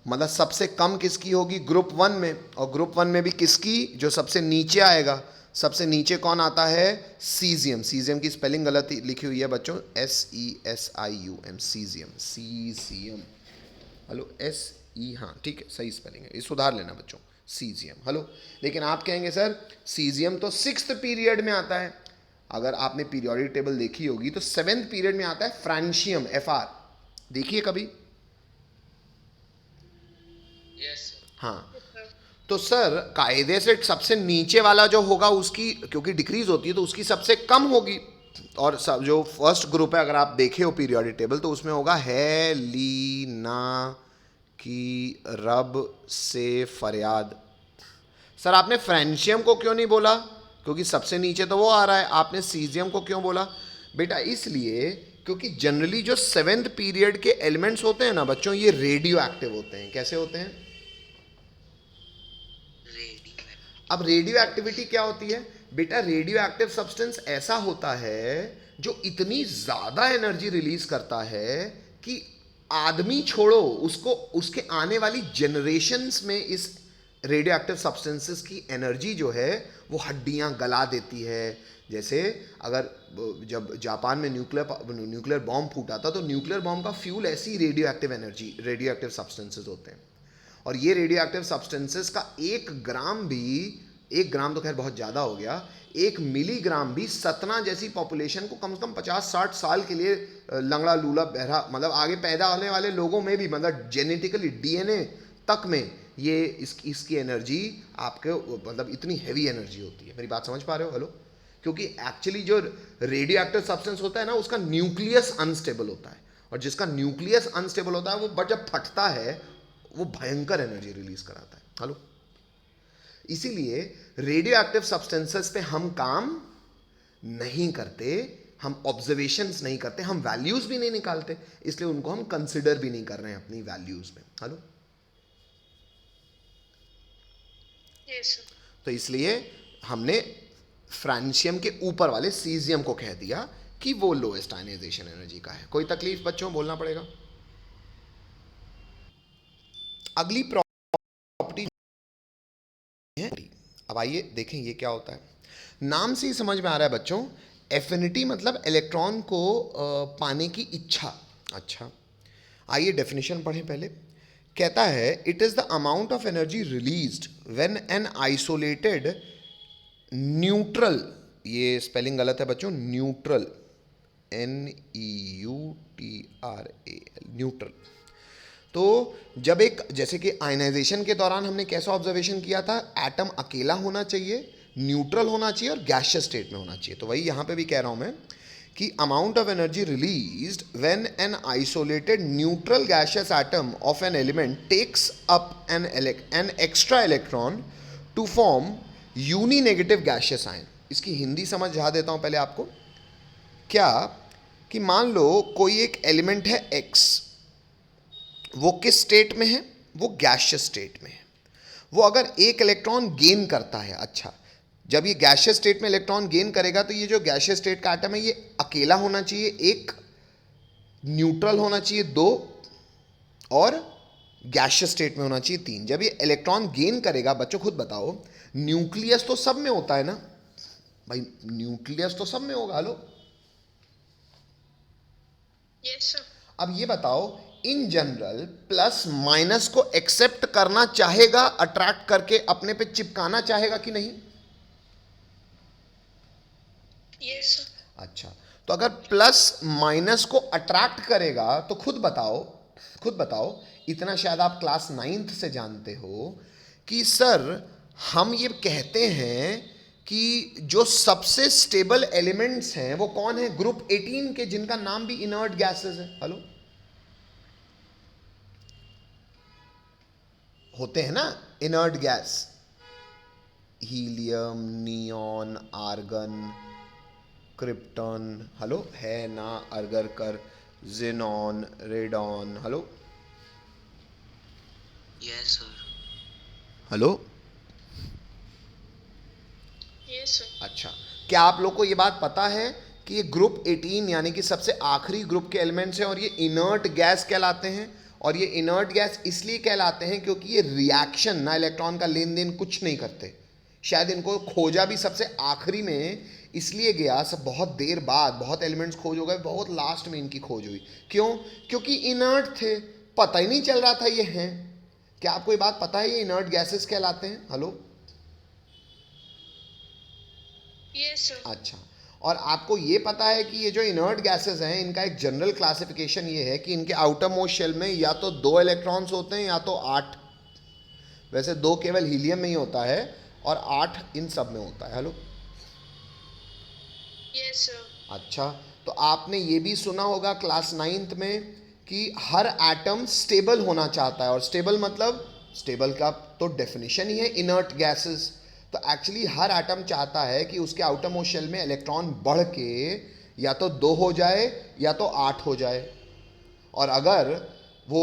मतलब सबसे कम किसकी होगी, ग्रुप 1 में, और ग्रुप 1 में भी किसकी, जो सबसे नीचे आएगा, सबसे नीचे कौन आता है, सीजियम। सीजियम की स्पेलिंग गलत लिखी हुई है बच्चों, SESIUM, caesium, caesium, hello SE, हाँ ठीक है, सही स्पेलिंग है, ये सुधार लेना बच्चों, सीजियम। हेलो, लेकिन आप कहेंगे सर सीजियम तो 6th पीरियड में आता है, अगर आपने पीरियोडिक टेबल देखी होगी तो 7th पीरियड में आता है फ्रांशियम, FR, देखिए कभी? Yes, sir. हाँ, तो सर कायदे से सबसे नीचे वाला जो होगा उसकी, क्योंकि डिक्रीज होती है तो उसकी सबसे कम होगी, और सब जो फर्स्ट ग्रुप है अगर आप देखे हो पीरियोडिक टेबल तो उसमें होगा हेलीना की रब से फरियाद। सर आपने फ्रेंशियम को क्यों नहीं बोला, क्योंकि सबसे नीचे तो वो आ रहा है, आपने सीजियम को क्यों बोला? बेटा इसलिए क्योंकि जनरली जो 7th पीरियड के एलिमेंट्स होते हैं ना बच्चों, ये रेडियो एक्टिव होते हैं। कैसे होते हैं? अब रेडियो एक्टिविटी क्या होती है बेटा? रेडियो एक्टिव सब्सटेंस ऐसा होता है जो इतनी ज्यादा एनर्जी रिलीज करता है कि आदमी छोड़ो, उसको उसके आने वाली जनरेशन्स में इस रेडियो एक्टिव सब्सटेंसेस की एनर्जी जो है वो हड्डियां गला देती है। जैसे अगर जब जापान में न्यूक्लियर बॉम्ब फूटा था, तो न्यूक्लियर बॉम्ब का फ्यूल ऐसी radio active energy, radio active substances होते हैं। और ये रेडियो एक्टिव सब्सटेंसेस का 1 ग्राम भी, 1 ग्राम तो खैर बहुत ज़्यादा हो गया, 1 मिलीग्राम भी सतना जैसी पॉपुलेशन को कम से कम 50-60 साल के लिए लंगड़ा लूला बहरा, मतलब आगे पैदा होने वाले लोगों में भी, मतलब जेनेटिकली डीएनए तक में ये इसकी एनर्जी आपके, मतलब इतनी हैवी एनर्जी होती है। मेरी बात समझ पा रहे हो? हेलो? क्योंकि एक्चुअली जो रेडियो एक्टिव सब्सटेंस होता है ना, उसका न्यूक्लियस अनस्टेबल होता है, और जिसका न्यूक्लियस अनस्टेबल होता है वो बट जब फटता है वो भयंकर एनर्जी रिलीज कराता है। हेलो? इसीलिए रेडियो एक्टिव सब्सटेंसेस पे हम काम नहीं करते, हम ऑब्जर्वेशंस नहीं करते, हम वैल्यूज भी नहीं निकालते, इसलिए उनको हम कंसिडर भी नहीं कर रहे हैं अपनी वैल्यूज में। हेलो? Yes, sir. तो इसलिए हमने फ्रांशियम के ऊपर वाले सीजियम को कह दिया कि वो लोएस्ट आयनाइजेशन एनर्जी का है। कोई तकलीफ बच्चों? बोलना पड़ेगा। अगली प्रॉपर्टी है, अब आइए देखें ये क्या होता है। नाम से ही समझ में आ रहा है बच्चों, एफिनिटी मतलब इलेक्ट्रॉन को पाने की इच्छा। अच्छा, आइए डेफिनेशन पढ़ें पहले। कहता है it is the amount of energy released when an isolated neutral, ये स्पेलिंग गलत है बच्चों, न्यूट्रल, NEUTRAL, न्यूट्रल। तो जब एक, जैसे कि आयनाइजेशन के दौरान हमने कैसा ऑब्जर्वेशन किया था, एटम अकेला होना चाहिए, न्यूट्रल होना चाहिए और गैसियस स्टेट में होना चाहिए। तो वही यहाँ पे भी कह रहा हूँ मैं कि amount of energy released when an isolated neutral gaseous atom of an element takes up an extra electron to form uninegative gaseous ion. इसकी हिंदी समझा देता हूँ पहले आपको। क्या कि मान लो कोई एक एलिमेंट है X, वो किस स्टेट में है? वो गैसियस स्टेट में है। वो अगर एक इलेक्ट्रॉन गेन करता है, अच्छा, जब ये गैसियस स्टेट में इलेक्ट्रॉन गेन करेगा तो ये जो गैसियस स्टेट का एटम है ये अकेला होना चाहिए 1, न्यूट्रल होना चाहिए 2 और गैसियस स्टेट में होना चाहिए 3। जब ये इलेक्ट्रॉन गेन करेगा, बच्चों खुद बताओ, न्यूक्लियस तो सब में होता है ना भाई, न्यूक्लियस तो सब में होगा। हेलो? Yes, sir. अब ये बताओ, इन जनरल प्लस माइनस को एक्सेप्ट करना चाहेगा, अट्रैक्ट करके अपने पे चिपकाना चाहेगा कि नहीं? Yes, sir. अच्छा, तो अगर प्लस माइनस को अट्रैक्ट करेगा तो खुद बताओ, इतना शायद आप क्लास 9th से जानते हो कि सर हम ये कहते हैं कि जो सबसे स्टेबल एलिमेंट्स हैं वो कौन है? ग्रुप 18 के, जिनका नाम भी इनर्ट गैसेस है। हेलो? होते हैं ना inert gas, helium, neon, argon, krypton. Hello? है ना? अर्गर कर, xenon, radon. Hello? Yes sir. Hello? Yes, sir. अच्छा, क्या आप लोग को ये बात पता है कि ये ग्रुप 18 यानी कि सबसे आखिरी ग्रुप के एलिमेंट्स हैं और ये इनर्ट गैस कहलाते हैं? और ये इनर्ट गैस इसलिए कहलाते हैं क्योंकि ये रिएक्शन ना, इलेक्ट्रॉन का लेन देन कुछ नहीं करते। शायद इनको खोजा भी सबसे आखिरी में इसलिए गया, सब बहुत देर बाद, बहुत एलिमेंट्स खोज हो गए, बहुत लास्ट में इनकी खोज हुई। क्यों? क्योंकि इनर्ट थे, पता ही नहीं चल रहा था ये हैं। क्या आपको ये बात पता है ये इनर्ट गैसेस कहलाते हैं? हेलो? Yes, sir. अच्छा, और आपको ये पता है कि ये जो इनर्ट गैसेस हैं इनका एक जनरल क्लासिफिकेशन ये है कि इनके आउटर मोस्ट शेल में या तो 2 इलेक्ट्रॉन्स होते हैं या तो 8। वैसे 2 केवल हीलियम में ही होता है और 8 इन सब में होता है। हेलो? Yes, sir. अच्छा, तो आपने ये भी सुना होगा क्लास 9th में कि हर एटम स्टेबल होना चाहता है, और स्टेबल मतलब, स्टेबल का तो डेफिनेशन ही है इनर्ट गैसेस। तो एक्चुअली हर एटम चाहता है कि उसके आउटर मोस्ट शेल में इलेक्ट्रॉन बढ़ के या तो 2 हो जाए या तो 8 हो जाए। और अगर वो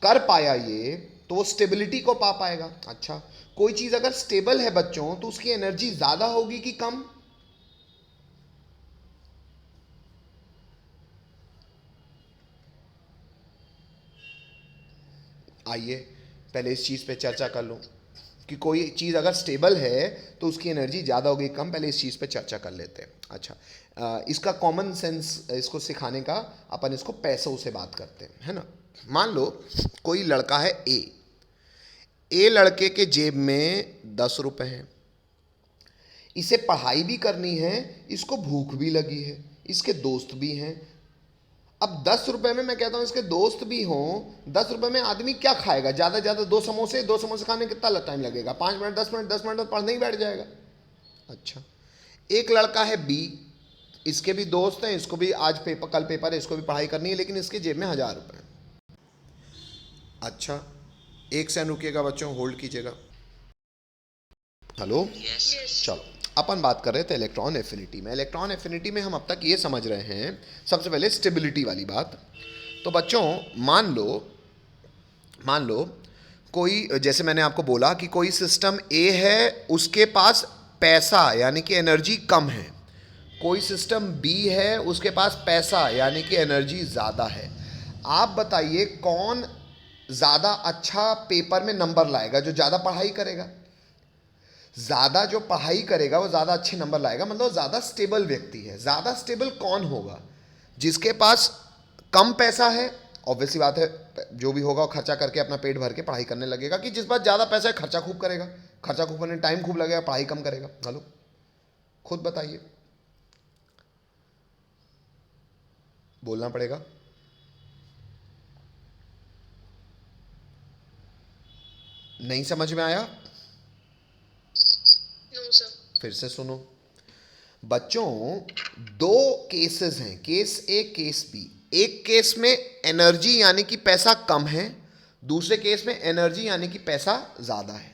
कर पाया ये तो वो स्टेबिलिटी को पा पाएगा। अच्छा, कोई चीज अगर स्टेबल है बच्चों तो उसकी एनर्जी ज्यादा होगी कि कम? आइए पहले इस चीज पे चर्चा कर लूं कि कोई चीज अगर स्टेबल है तो उसकी एनर्जी ज्यादा होगी कम। पहले इस चीज पे चर्चा कर लेते हैं। अच्छा, इसका कॉमन सेंस इसको सिखाने का अपन इसको पैसों से बात करते हैं, है ना। मान लो कोई लड़का है ए लड़के के जेब में 10 रुपए हैं। इसे पढ़ाई भी करनी है, इसको भूख भी लगी है, इसके दोस्त भी हैं। अब 10 रुपए में मैं कहता हूं इसके दोस्त भी हों, 10 रुपए में आदमी क्या खाएगा? ज्यादा ज्यादा 2 समोसे खाने में कितना टाइम लगेगा? 5 मिनट, 10 मिनट, 10 मिनट तो पढ़ने ही बैठ जाएगा। अच्छा, एक लड़का है बी, इसके भी दोस्त हैं, इसको भी आज पेपर कल पेपर है, इसको भी पढ़ाई करनी है, लेकिन इसके जेब में 1000 रुपए। अच्छा, एक सेकंड रुकिएगा बच्चों, होल्ड कीजिएगा। Hello, Yes. चलो अपन बात कर रहे थे इलेक्ट्रॉन एफिनिटी में। इलेक्ट्रॉन एफिनिटी में हम अब तक ये समझ रहे हैं, सबसे पहले स्टेबिलिटी वाली बात। तो बच्चों मान लो कोई, जैसे मैंने आपको बोला कि कोई सिस्टम ए है, उसके पास पैसा यानी कि एनर्जी कम है। कोई सिस्टम बी है, उसके पास पैसा यानी कि एनर्जी ज़्यादा है। आप बताइए कौन ज़्यादा अच्छा पेपर में नंबर लाएगा? जो ज़्यादा पढ़ाई करेगा। ज़्यादा जो पढ़ाई करेगा वो ज़्यादा अच्छे नंबर लाएगा, मतलब ज़्यादा स्टेबल व्यक्ति है। ज़्यादा स्टेबल कौन होगा? जिसके पास कम पैसा है, ऑब्वियसली बात है, जो भी होगा वो खर्चा करके अपना पेट भर के पढ़ाई करने लगेगा। कि जिस पास ज़्यादा पैसा है खर्चा खूब करेगा, खर्चा खूब करने टाइम खूब लगेगा, पढ़ाई कम करेगा। हेलो, खुद बताइए, बोलना पड़ेगा। नहीं समझ में आया? No, sir. फिर से सुनो बच्चों, 2 केसेस हैं, केस ए केस बी। एक केस में एनर्जी यानी कि पैसा कम है, दूसरे केस में एनर्जी यानी कि पैसा ज्यादा है।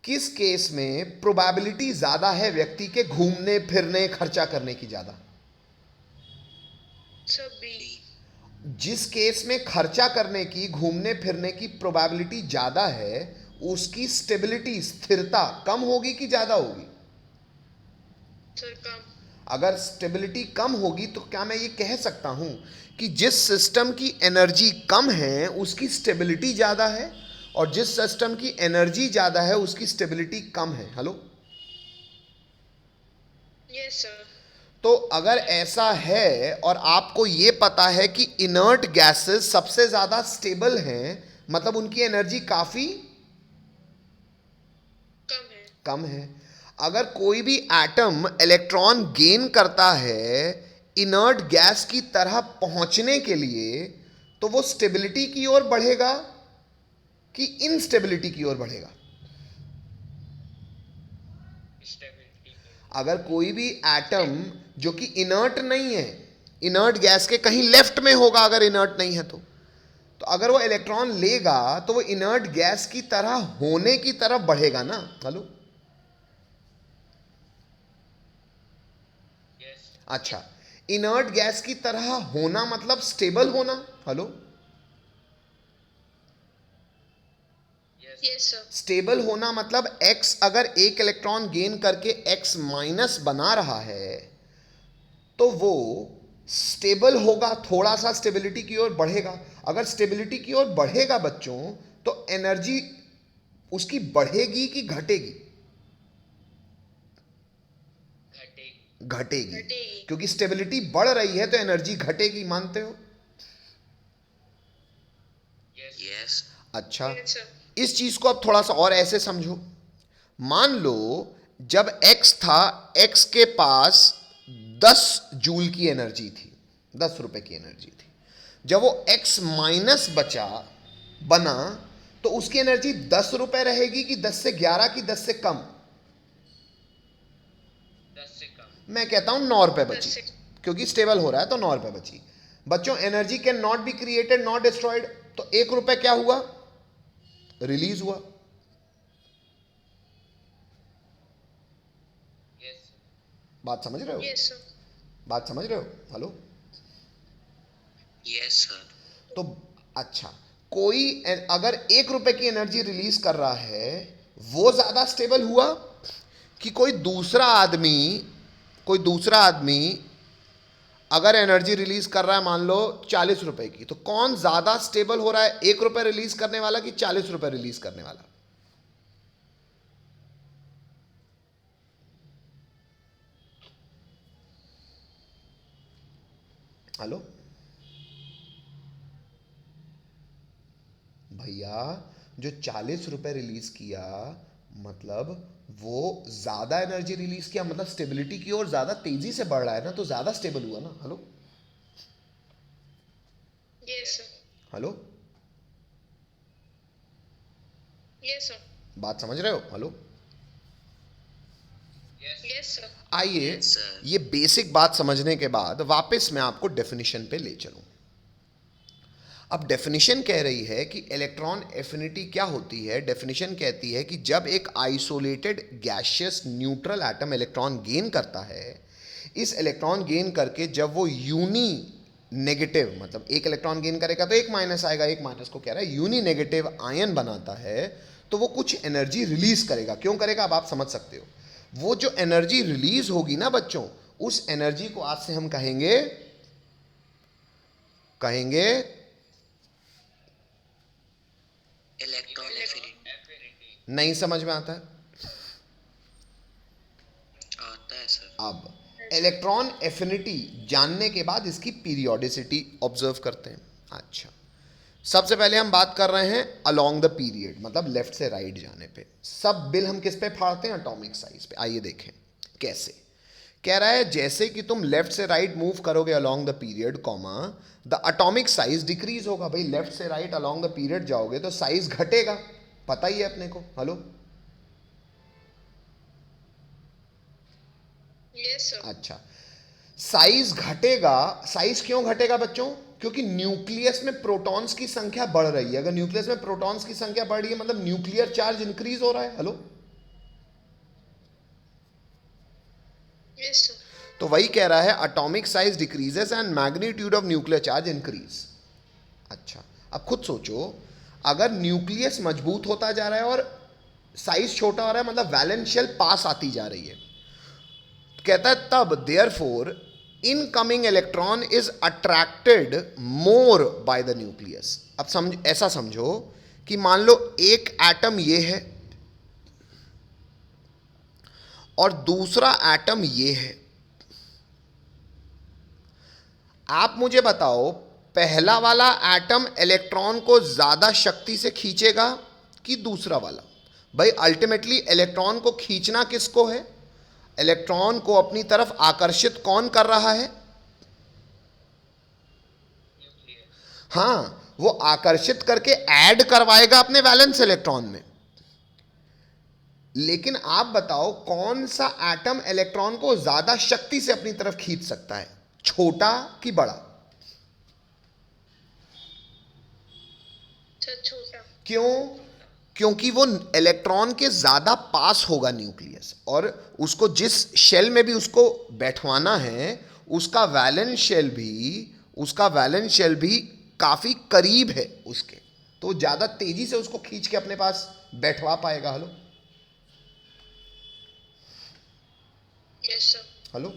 किस केस में प्रोबेबिलिटी ज्यादा है व्यक्ति के घूमने फिरने खर्चा करने की ज्यादा? Sir, B. जिस केस में खर्चा करने की, घूमने फिरने की प्रोबेबिलिटी ज्यादा है, उसकी स्टेबिलिटी, स्थिरता कम होगी कि ज्यादा होगी? Sir, come. अगर स्टेबिलिटी कम होगी तो क्या मैं ये कह सकता हूं कि जिस सिस्टम की एनर्जी कम है उसकी स्टेबिलिटी ज़्यादा है, और जिस सिस्टम की एनर्जी ज़्यादा है उसकी स्टेबिलिटी कम है? Hello, Yes, sir. तो अगर ऐसा है और आपको ये पता है कि इनर्ट गैसेस सबसे ज़्यादा स्टेबल हैं, मतलब उनकी एनर्जी काफ़ी कम है। कम है। अगर कोई भी एटम इलेक्ट्रॉन गेन करता है इनर्ट गैस की तरह पहुंचने के लिए, तो वो स्टेबिलिटी की ओर बढ़ेगा कि इनस्टेबिलिटी की ओर बढ़ेगा? स्टेबिलिटी अगर कोई भी एटम जो कि इनर्ट नहीं है, इनर्ट गैस के कहीं लेफ्ट में होगा, अगर इनर्ट नहीं है तो अगर वो इलेक्ट्रॉन लेगा तो वो इनर्ट गैस की तरह होने की तरफ बढ़ेगा ना। हेलो, यस अच्छा, इनर्ट गैस की तरह होना मतलब स्टेबल होना। Hello, yes Yes, sir. Stable होना मतलब x अगर एक इलेक्ट्रॉन गेन करके x माइनस बना रहा है तो वो स्टेबल होगा, थोड़ा सा स्टेबिलिटी की ओर बढ़ेगा। अगर स्टेबिलिटी की ओर बढ़ेगा बच्चों तो एनर्जी उसकी बढ़ेगी कि घटेगी? घटेगी घटेगी, घटेगी। क्योंकि स्टेबिलिटी बढ़ रही है तो एनर्जी घटेगी। मानते हो? यस यस अच्छा, Yes, sir. इस चीज को अब थोड़ा सा और ऐसे समझो। मान लो जब x था, x के पास 10 जूल की एनर्जी थी, 10 रुपए की एनर्जी थी। जब वो x माइनस बना तो उसकी एनर्जी 10 रुपए रहेगी कि 10 से 11 की 10 से कम? 10 से कम मैं कहता हूं 9 रुपए 10 बची, से क्योंकि स्टेबल हो रहा है तो 9 रुपए बची। बच्चों, energy can not be created not destroyed, तो 1 रुपए क्या हुआ? रिलीज हुआ। यस बात समझ रहे हो? Yes, sir. बात समझ रहे हो? हेलो? Yes, sir. तो अच्छा, कोई अगर 1 रुपए की एनर्जी रिलीज कर रहा है, वो ज्यादा स्टेबल हुआ कि कोई दूसरा आदमी अगर एनर्जी रिलीज कर रहा है मान लो 40 रुपए की, तो कौन ज्यादा स्टेबल हो रहा है, 1 रुपए रिलीज करने वाला कि 40 रुपए रिलीज करने वाला? हेलो भैया, जो 40 रुपए रिलीज किया मतलब वो ज्यादा एनर्जी रिलीज किया, मतलब स्टेबिलिटी की ओर ज्यादा तेजी से बढ़ रहा है ना, तो ज्यादा स्टेबल हुआ ना। Hello? Yes, sir. Hello? Yes, sir. बात समझ रहे हो? हेलो? Yes, sir. आइए, Yes, sir. ये बेसिक बात समझने के बाद वापस मैं आपको डेफिनेशन पे ले चलूं। अब डेफिनेशन कह रही है कि इलेक्ट्रॉन एफिनिटी क्या होती है। डेफिनेशन कहती है कि जब एक isolated gaseous neutral atom electron gain करता है, इस इलेक्ट्रॉन गेन करके जब वो यूनी नेगेटिव, मतलब एक इलेक्ट्रॉन गेन करेगा तो एक माइनस आएगा, एक माइनस को कह रहा है यूनी नेगेटिव आयन बनाता है, तो वो कुछ एनर्जी रिलीज करेगा। क्यों करेगा अब आप समझ सकते हो। वो जो एनर्जी रिलीज होगी ना बच्चों, उस एनर्जी को आज से हम कहेंगे Electron affinity. नहीं समझ में आता है? आता है सर. अब इलेक्ट्रॉन एफिनिटी जानने के बाद इसकी पीरियोडिसिटी ऑब्जर्व करते हैं। अच्छा, सबसे पहले हम बात कर रहे हैं अलोंग द पीरियड, मतलब लेफ्ट से राइट जाने पे। सब बिल हम किस पे फाड़ते हैं? एटॉमिक साइज पे। आइए देखें कैसे। कह रहा है जैसे कि तुम लेफ्ट से राइट मूव करोगे along the period comma, the atomic size decrease होगा। भाई लेफ्ट से राइट अलोंग द पीरियड जाओगे तो साइज घटेगा, पता ही है अपने को। हेलो? Yes, sir. अच्छा, साइज घटेगा। साइज क्यों घटेगा बच्चों? क्योंकि न्यूक्लियस में प्रोटॉन्स की संख्या बढ़ रही है। अगर न्यूक्लियस में प्रोटॉन्स की संख्या बढ़ रही है मतलब न्यूक्लियर चार्ज इंक्रीज हो रहा है। हेलो? Yes, sir. तो वही कह रहा है atomic size decreases and magnitude of nuclear charge increase. अच्छा, अब खुद सोचो, अगर न्यूक्लियस मजबूत होता जा रहा है और साइज छोटा हो रहा है, मतलब वैलेंस शेल पास आती जा रही है, कहता है तब therefore incoming electron is attracted more by the nucleus. अब ऐसा समझो कि मान लो एक एटम ये है और दूसरा एटम ये है। आप मुझे बताओ, पहला वाला एटम इलेक्ट्रॉन को ज्यादा शक्ति से खींचेगा कि दूसरा वाला? भाई अल्टीमेटली इलेक्ट्रॉन को खींचना किसको है? इलेक्ट्रॉन को अपनी तरफ आकर्षित कौन कर रहा है? हाँ, वो आकर्षित करके ऐड करवाएगा अपने वैलेंस इलेक्ट्रॉन में। लेकिन आप बताओ कौन सा एटम इलेक्ट्रॉन को ज्यादा शक्ति से अपनी तरफ खींच सकता है, छोटा कि बड़ा? Sir, छोटा. क्यों? क्योंकि वो इलेक्ट्रॉन के ज्यादा पास होगा न्यूक्लियस, और उसको जिस शेल में भी उसको बैठवाना है उसका वैलेंस शेल भी काफी करीब है उसके, तो ज्यादा तेजी से उसको खींच के अपने पास बैठवा पाएगा। Hello? Yes, sir. Hello?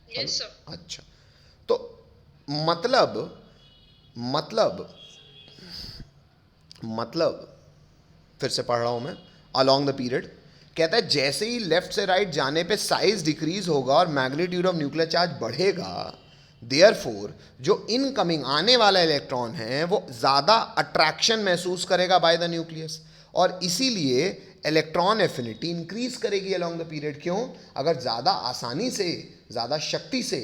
Yes, sir. अच्छा, तो मतलब फिर से पढ़ रहा हूं मैं। अलोंग द पीरियड कहता है जैसे ही लेफ्ट से राइट जाने पे साइज डिक्रीज होगा और मैग्नीट्यूड ऑफ न्यूक्लियर चार्ज बढ़ेगा, देयरफॉर जो इनकमिंग आने वाला इलेक्ट्रॉन है वो ज्यादा अट्रैक्शन महसूस करेगा बाय द न्यूक्लियस, और इसीलिए इलेक्ट्रॉन एफिनिटी इंक्रीज करेगी अलोंग द पीरियड। क्यों? अगर ज्यादा आसानी से, ज्यादा शक्ति से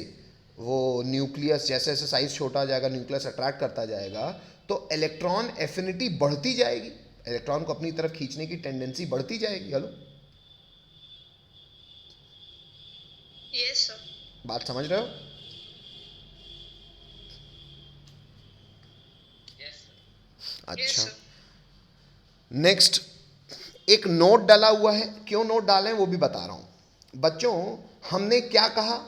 वो न्यूक्लियस, जैसे जैसे साइज छोटा हो जाएगा न्यूक्लियस अट्रैक्ट करता जाएगा, तो इलेक्ट्रॉन एफिनिटी बढ़ती जाएगी, इलेक्ट्रॉन को अपनी तरफ खींचने की टेंडेंसी बढ़ती जाएगी। हेलो? Yes, sir. बात समझ रहे हो? Yes, sir. Yes, अच्छा, sir. नेक्स्ट एक नोट डाला हुआ है, क्यों नोट डाले हैं वो भी बता रहा हूं बच्चों। हमने क्या कहा,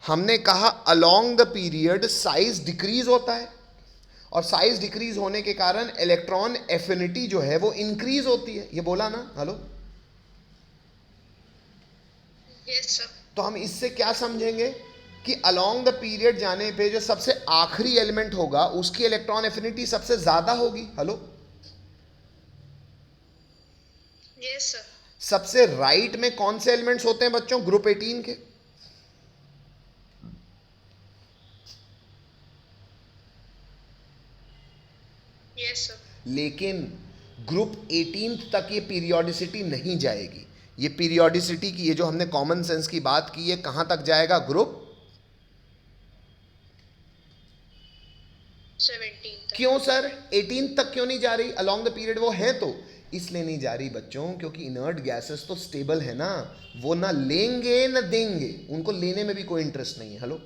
हमने कहा along the period size decrease होता है, और साइज डिक्रीज होने के कारण इलेक्ट्रॉन एफिनिटी जो है वो इंक्रीज होती है, ये बोला ना। Hello, Yes, sir. तो हम इससे क्या समझेंगे कि अलोंग द पीरियड जाने पे जो सबसे आखिरी एलिमेंट होगा उसकी इलेक्ट्रॉन एफिनिटी सबसे ज्यादा होगी। Hello, Yes, sir. सबसे राइट में कौन से एलिमेंट्स होते हैं बच्चों ग्रुप 18 के? Yes, sir. लेकिन ग्रुप 18 तक ये पीरियोडिसिटी नहीं जाएगी। ये पीरियोडिसिटी की, ये जो हमने कॉमन सेंस की बात की, ये कहां तक जाएगा? ग्रुप 17 तक. क्यों सर 18 तक क्यों नहीं जा रही अलोंग द पीरियड? वो है तो इसलिए नहीं जा रही बच्चों क्योंकि इनर्ट गैसेस तो स्टेबल है ना, वो ना लेंगे ना देंगे, उनको लेने में भी कोई इंटरेस्ट नहीं है। Hello,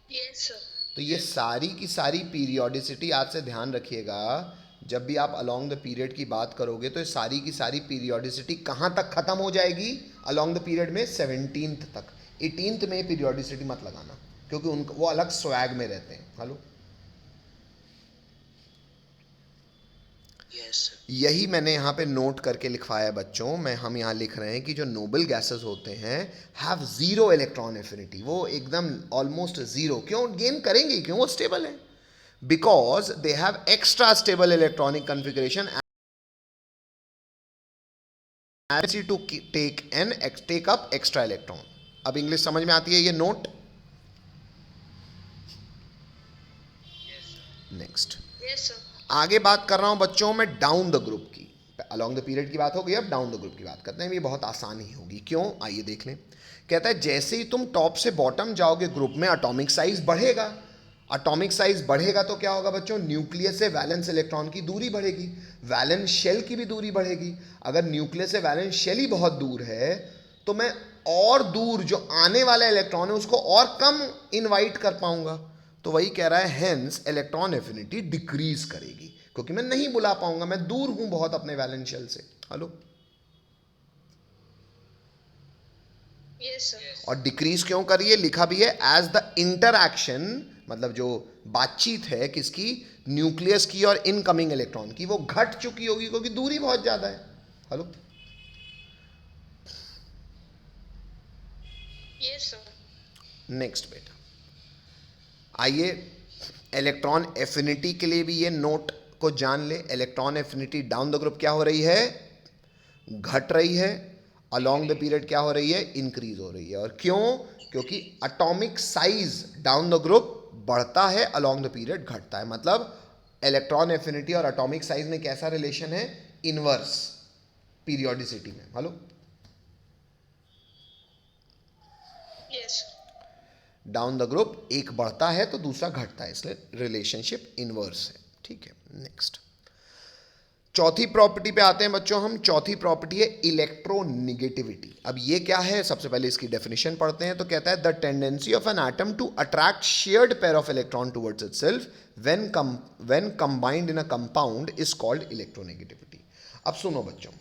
Yes, sir. तो ये सारी की सारी पीरियोडिसिटी आज से ध्यान रखिएगा, जब भी आप अलोंग द पीरियड की बात करोगे तो ये सारी की सारी पीरियोडिसिटी कहाँ तक खत्म हो जाएगी अलोंग द पीरियड में? 17th तक। 18th में पीरियोडिसिटी मत लगाना क्योंकि उनको वो अलग स्वैग में रहते हैं। Hello, Yes, sir. यही मैंने यहाँ पे नोट करके लिखवाया है बच्चों। हम यहाँ लिख रहे हैं कि जो नोबल गैसेस होते हैं हैव जीरो इलेक्ट्रॉन एफिनिटी, वो एकदम ऑलमोस्ट जीरो। क्यों गेन करेंगे? क्यों? वो स्टेबल है, because they have extra stable electronic configuration to take up extra electron. अब इंग्लिश समझ में आती है ये नोट? Next, Yes, sir. आगे बात कर रहा हूं बच्चों मैं डाउन द ग्रुप की। अलोंग द पीरियड की बात हो गई, अब डाउन द ग्रुप की बात करते हैं। ये बहुत आसान ही होगी। क्यों? आइए देख लें। कहता है जैसे ही तुम टॉप से बॉटम जाओगे ग्रुप में एटॉमिक साइज बढ़ेगा। एटॉमिक साइज बढ़ेगा तो क्या होगा बच्चों? न्यूक्लियस से वैलेंस इलेक्ट्रॉन की दूरी बढ़ेगी, वैलेंस शेल की भी दूरी बढ़ेगी। अगर न्यूक्लियस से वैलेंस शेल ही बहुत दूर है तो मैं और दूर जो आने वाला इलेक्ट्रॉन है उसको और कम इनवाइट कर पाऊंगा। तो वही कह रहा है हेंस इलेक्ट्रॉन एफिनिटी डिक्रीज करेगी क्योंकि मैं नहीं बुला पाऊंगा, मैं दूर हूं बहुत अपने वैलेंस शेल से। Hello, Yes, sir. और डिक्रीज क्यों करिए? लिखा भी है एज द इंटरएक्शन, मतलब जो बातचीत है किसकी? न्यूक्लियस की और इनकमिंग इलेक्ट्रॉन की, वो घट चुकी होगी क्योंकि दूरी बहुत ज्यादा है। Hello, Yes, sir. नेक्स्ट बेटा, आइए इलेक्ट्रॉन एफिनिटी के लिए भी ये नोट को जान ले। Electron affinity down the group क्या हो रही है? घट रही है। अलोंग द पीरियड क्या हो रही है? इंक्रीज हो रही है। और क्यों? क्योंकि atomic size down the group बढ़ता है, अलोंग द पीरियड घटता है। मतलब इलेक्ट्रॉन एफिनिटी और एटॉमिक साइज में कैसा रिलेशन है? इनवर्स पीरियोडिसिटी में। Hello, Yes, sir. Down the group एक बढ़ता है तो दूसरा घटता है, इसलिए रिलेशनशिप इनवर्स है। ठीक है, नेक्स्ट चौथी प्रॉपर्टी पे आते हैं बच्चों हम। चौथी प्रॉपर्टी है इलेक्ट्रोनेगेटिविटी। अब ये क्या है? सबसे पहले इसकी डेफिनेशन पढ़ते हैं। तो कहता है the tendency of an atom to attract shared pair of electron towards itself when combined in a compound is called electronegativity. अब सुनो बच्चों,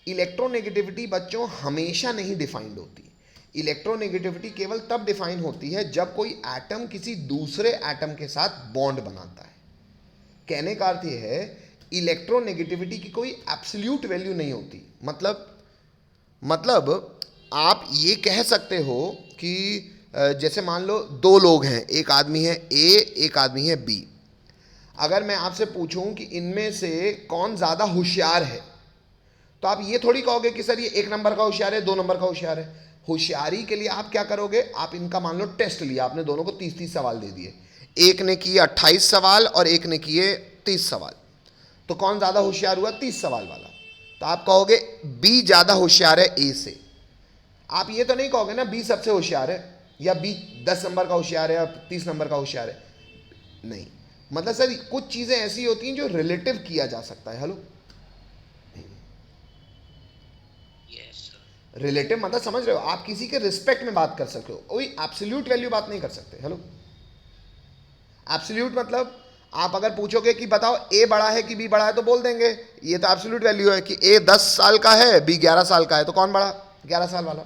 इलेक्ट्रोनेगेटिविटी बच्चों हमेशा नहीं डिफाइंड होती। इलेक्ट्रोनेगेटिविटी केवल तब डिफाइन होती है जब कोई एटम किसी दूसरे एटम के साथ बॉन्ड बनाता है। कहने का अर्थ यह है इलेक्ट्रोनेगेटिविटी की कोई एब्सोल्यूट वैल्यू नहीं होती। मतलब आप ये कह सकते हो कि जैसे मान लो दो लोग हैं, एक आदमी है ए, एक आदमी है बी। अगर मैं आपसे पूछूं कि इनमें से कौन ज़्यादा होशियार है तो आप ये थोड़ी कहोगे कि सर ये 1 नंबर का होशियार है, 2 नंबर का होशियार है। होशियारी के लिए आप क्या करोगे? आप इनका मान लो टेस्ट लिया, आपने दोनों को 30-30 सवाल दे दिए। एक ने किए 28 सवाल और एक ने किए 30 सवाल। तो कौन ज़्यादा होशियार हुआ? 30 सवाल वाला। तो आप कहोगे बी ज़्यादा होशियार है ए से। आप ये तो नहीं कहोगे ना बी सबसे होशियार है या बी 10 नंबर का होशियार है या 30 नंबर का होशियार है। नहीं, मतलब सर कुछ चीज़ें ऐसी होती हैं जो रिलेटिव किया जा सकता है। Hello, Yes, sir. रिलेटिव मतलब समझ रहे हो? आप किसी के रिस्पेक्ट में बात कर सकते हो, कोई एब्सोल्यूट वैल्यू बात नहीं कर सकते। हेलो, एब्सोल्यूट मतलब आप अगर पूछोगे कि बताओ ए बड़ा है कि बी बड़ा है तो बोल देंगे ये तो एब्सोल्यूट वैल्यू है कि ए 10 साल का है बी 11 साल का है, तो कौन बड़ा? 11 साल वाला।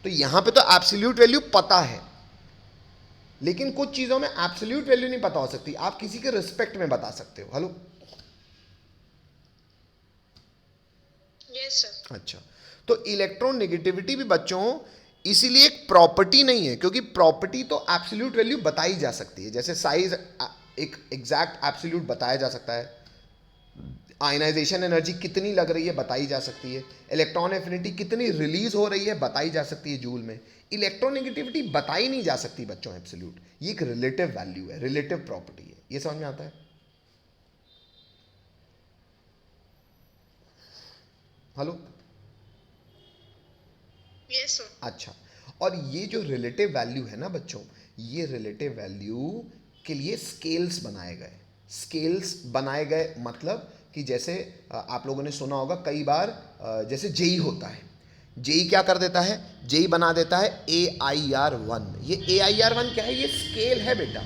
तो यहां पे तो एब्सोल्यूट वैल्यू पता है, लेकिन कुछ चीजों में एब्सोल्यूट वैल्यू नहीं पता हो सकती, आप किसी के रिस्पेक्ट में बता सकते हो। Hello, Yes, sir. अच्छा, तो इलेक्ट्रोनेगेटिविटी भी बच्चों इसीलिए एक प्रॉपर्टी नहीं है, क्योंकि प्रॉपर्टी तो एब्सोल्यूट वैल्यू बताई जा सकती है, जैसे साइज एक एग्जैक्ट एब्सोल्यूट बताया जा सकता है, आयनाइजेशन एनर्जी कितनी लग रही है बताई जा सकती है, इलेक्ट्रॉन एफिनिटी कितनी रिलीज हो रही है बताई जा सकती है जूल में। इलेक्ट्रोनेगेटिविटी बताई नहीं जा सकती बच्चों एब्सोल्यूट, ये एक रिलेटिव वैल्यू है, रिलेटिव प्रॉपर्टी है। ये समझ में आता है? Hello, Yes, sir. अच्छा, और ये जो रिलेटिव वैल्यू है ना बच्चों, ये रिलेटिव वैल्यू के लिए स्केल्स बनाए गए। स्केल्स बनाए गए मतलब कि जैसे आप लोगों ने सुना होगा कई बार, जैसे जेई होता है, जेई क्या कर देता है, जेई बना देता है AIR1। ये AIR1 क्या है? ये स्केल है बेटा।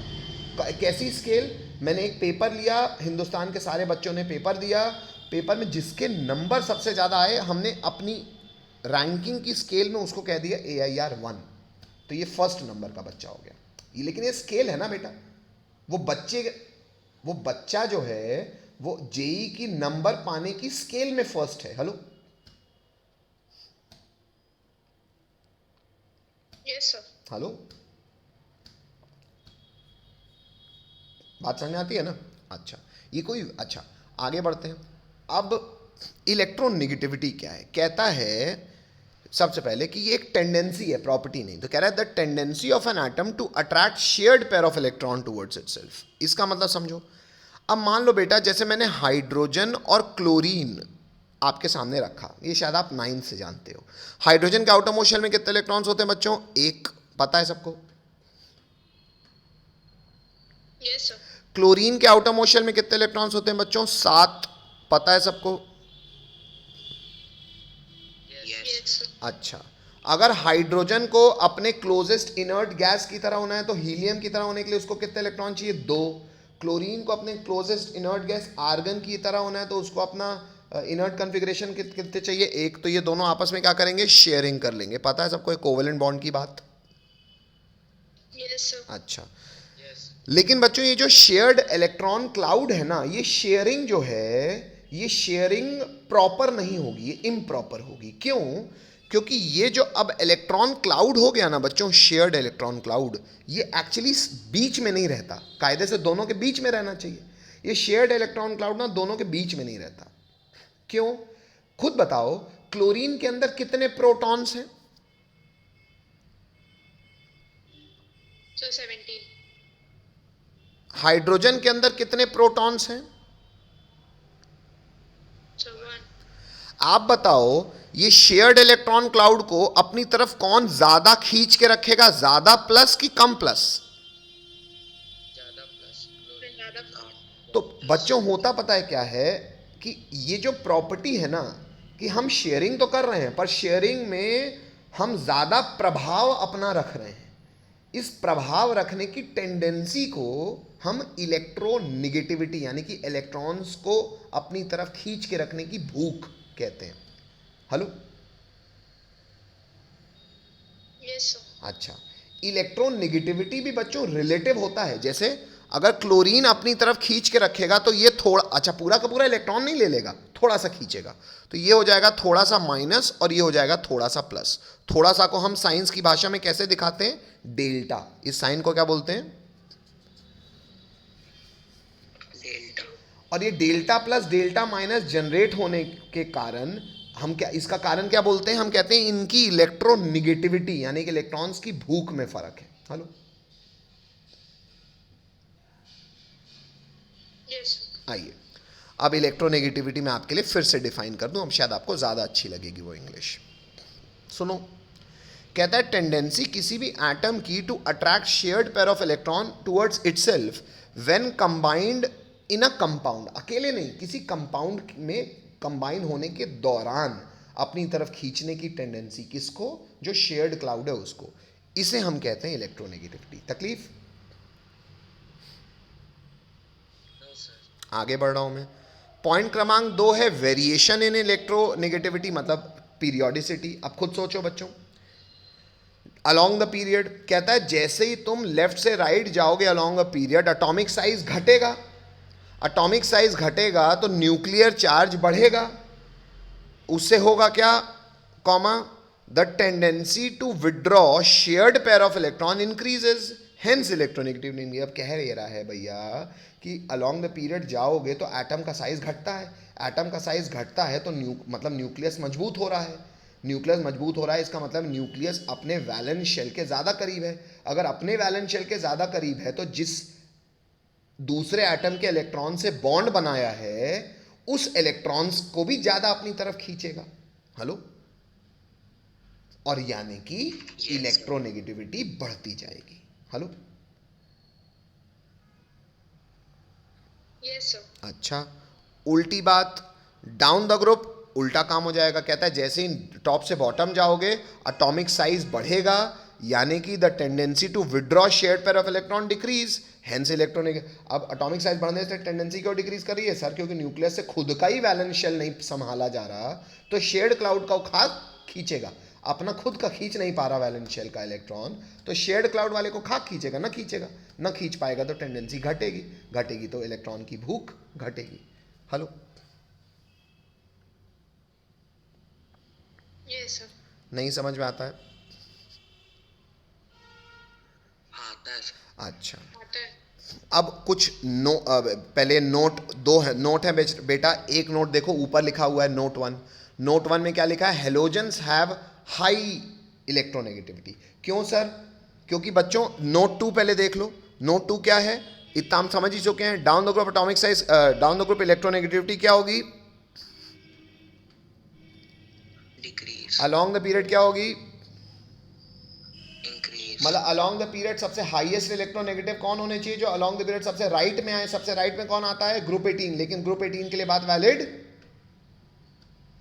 कैसी स्केल? मैंने एक पेपर लिया, हिंदुस्तान के सारे बच्चों ने पेपर दिया, पेपर में जिसके नंबर सबसे ज़्यादा आए हमने अपनी रैंकिंग की स्केल में उसको कह दिया AIR1, तो ये फर्स्ट नंबर का बच्चा हो गया। ये लेकिन ये स्केल है ना बेटा, वो बच्चा जो है वो जेई की नंबर पाने की स्केल में फर्स्ट है। Hello, Yes, sir. हेलो, बात समझ में आती है ना? अच्छा, ये कोई, अच्छा आगे बढ़ते हैं। अब इलेक्ट्रोनेगेटिविटी क्या है? कहता है सबसे पहले कि ये एक टेंडेंसी है, प्रॉपर्टी नहीं। तो कह रहा है the tendency of an atom to attract shared pair of electron towards itself. इसका मतलब समझो, अब मान लो बेटा जैसे मैंने हाइड्रोजन और क्लोरीन आपके सामने रखा, ये शायद आप 9 से जानते हो। हाइड्रोजन के आउटर मोस्ट शेल में कितने इलेक्ट्रॉन्स होते हैं बच्चों? एक, पता है सबको? Yes, sir. क्लोरीन के आउटर मोस्ट शेल में कितने इलेक्ट्रॉन्स होते हैं बच्चों? 7, पता है सबको? Yes, sir. अच्छा, अगर हाइड्रोजन को अपने क्लोजेस्ट इनर्ट गैस की तरह होना है तो हीलियम की तरह होने के लिए उसको कितने इलेक्ट्रॉन चाहिए? 2। क्लोरीन को अपने क्लोजेस्ट इनर्ट गैस आर्गन की तरह होना है तो उसको अपना इनर्ट कन्फिग्रेशन कितने चाहिए? 1। तो ये दोनों आपस में क्या करेंगे? शेयरिंग कर लेंगे। पता है सबको कोवेलेंट बॉन्ड की बात? Yes, sir. अच्छा, लेकिन बच्चों ये जो शेयर्ड इलेक्ट्रॉन क्लाउड है ना, ये शेयरिंग जो है, ये शेयरिंग प्रॉपर नहीं होगी, ये इम्प्रॉपर होगी। क्यों? क्योंकि ये जो अब इलेक्ट्रॉन क्लाउड हो गया ना बच्चों, शेयर्ड इलेक्ट्रॉन क्लाउड, ये एक्चुअली बीच में नहीं रहता, कायदे से दोनों के बीच में रहना चाहिए। ये शेयर्ड इलेक्ट्रॉन क्लाउड ना दोनों के बीच में नहीं रहता। क्यों? खुद बताओ, क्लोरीन के अंदर कितने प्रोटॉन्स हैं? So 17. हाइड्रोजन के अंदर कितने प्रोटॉन्स हैं? So 1. आप बताओ, ये शेयर्ड इलेक्ट्रॉन क्लाउड को अपनी तरफ कौन ज्यादा खींच के रखेगा? ज्यादा प्लस कि कम प्लस? तो बच्चों होता पता है क्या है कि ये जो प्रॉपर्टी है ना, कि हम शेयरिंग तो कर रहे हैं पर शेयरिंग में हम ज्यादा प्रभाव अपना रख रहे हैं। इस प्रभाव रखने की टेंडेंसी को हम इलेक्ट्रोनेगेटिविटी यानी कि इलेक्ट्रॉन्स को अपनी तरफ खींच के रखने की भूख कहते हैं। Hello, Yes, sir. अच्छा, इलेक्ट्रोनेगेटिविटी भी बच्चों रिलेटिव होता है। जैसे अगर क्लोरीन अपनी तरफ खींच के रखेगा तो ये थोड़ा, अच्छा पूरा का पूरा इलेक्ट्रॉन नहीं ले लेगा, थोड़ा सा खींचेगा, तो ये हो जाएगा थोड़ा सा माइनस और ये हो जाएगा थोड़ा सा प्लस। थोड़ा सा को हम साइंस की भाषा में कैसे दिखाते हैं? डेल्टा। इस साइन को क्या बोलते हैं? डेल्टा। और ये delta plus delta minus generate होने के कारण हम क्या, इसका कारण क्या बोलते हैं? हम कहते हैं इनकी इलेक्ट्रोनेगेटिविटी यानी कि इलेक्ट्रॉन्स की भूख में फर्क है। Hello, Yes, sir. आइए अब इलेक्ट्रोनेगेटिविटी मैं आपके लिए फिर से डिफाइन कर दूं, अब शायद आपको ज़्यादा अच्छी लगेगी वो इंग्लिश। सुनो, कहता है टेंडेंसी किसी भी एटम की to attract shared pair of electron towards itself when combined in a compound. अकेले नहीं, किसी कंपाउंड में कंबाइन होने के दौरान अपनी तरफ खींचने की टेंडेंसी। किसको? जो शेयर्ड क्लाउड है उसको। इसे हम कहते हैं इलेक्ट्रोनेगेटिविटी। तकलीफ? आगे बढ़ रहा हूं मैं। पॉइंट क्रमांक 2 है वेरिएशन इन इलेक्ट्रोनेगेटिविटी, मतलब पीरियोडिसिटी। अब खुद सोचो बच्चों, अलोंग द पीरियड कहता है जैसे ही तुम लेफ्ट से राइट जाओगे along a period, atomic size घटेगा। एटॉमिक साइज घटेगा तो न्यूक्लियर चार्ज बढ़ेगा। उससे होगा क्या, comma, the tendency to withdraw shared pair of electron increases, hence electronegativity. अब कह रहा है भैया कि अलोंग द पीरियड जाओगे तो एटम का साइज घटता है। एटम का साइज घटता है तो मतलब न्यूक्लियस मजबूत हो रहा है। न्यूक्लियस मजबूत हो रहा है, इसका मतलब न्यूक्लियस अपने वैलेंस शेल के ज़्यादा करीब है। अगर अपने वैलेंस शेल के ज़्यादा करीब है तो जिस दूसरे एटम के इलेक्ट्रॉन से बॉन्ड बनाया है उस इलेक्ट्रॉन्स को भी ज़्यादा अपनी तरफ खींचेगा। हेलो, और यानी कि इलेक्ट्रोनेगेटिविटी बढ़ती जाएगी। Hello, Yes, sir. अच्छा, उल्टी बात, डाउन द ग्रुप उल्टा काम हो जाएगा। कहता है जैसे ही टॉप से बॉटम जाओगे एटॉमिक साइज बढ़ेगा, यानी कि the tendency to withdraw shared pair of electron decrease, hence electronic. अब एटॉमिक साइज बढ़ने से टेंडेंसी क्यों डिक्रीज कर रही है सर? क्योंकि न्यूक्लियस से खुद का ही वैलेंस शेल नहीं संभाला जा रहा, तो शेयर्ड क्लाउड का खाक खींचेगा। अपना खुद का खींच नहीं पा रहा वैलेंस शेल का इलेक्ट्रॉन, तो शेयर्ड क्लाउड वाले को खाक खींचेगा ना, खींचेगा ना, खींच पाएगा तो टेंडेंसी घटेगी, घटेगी तो इलेक्ट्रॉन की भूख घटेगी। Hello, Yes, sir. नहीं समझ में आता है? आता है सर। अच्छा, आता है. अब कुछ पहले नोट दो है, नोट है बेटा। एक नोट देखो, ऊपर लिखा हुआ है नोट 1। नोट 1 में क्या लिखा है? Halogens have high electronegativity. क्यों सर? क्योंकि बच्चों नोट 2 पहले देख लो। नोट 2 क्या है, इतना हम समझ ही चुके हैं। Down the group atomic size, down the group electronegativity क्या होगी? डिक्रीज, अलोंग द पीरियड क्या होगी? इंक्रीज, मतलब अलोंग द पीरियड सबसे हाईएस्ट इलेक्ट्रोनेगेटिव कौन होने चाहिए? जो अलोंग द पीरियड सबसे राइट में आए। सबसे राइट में कौन आता है? ग्रुप 18। लेकिन ग्रुप 18 के लिए बात वैलिड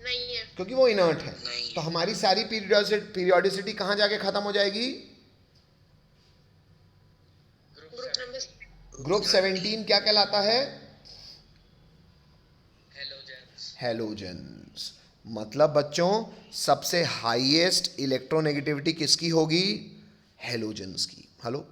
नहीं है. क्योंकि वो इनर्ट है। नहीं। तो हमारी सारी पीरियोडिसिटी कहां जाके खत्म हो जाएगी? Group number. ग्रुप 17 क्या कहलाता है? Halogens, halogens. मतलब बच्चों सबसे हाईएस्ट इलेक्ट्रोनेगेटिविटी किसकी होगी? हेलोजेंस की। Hello,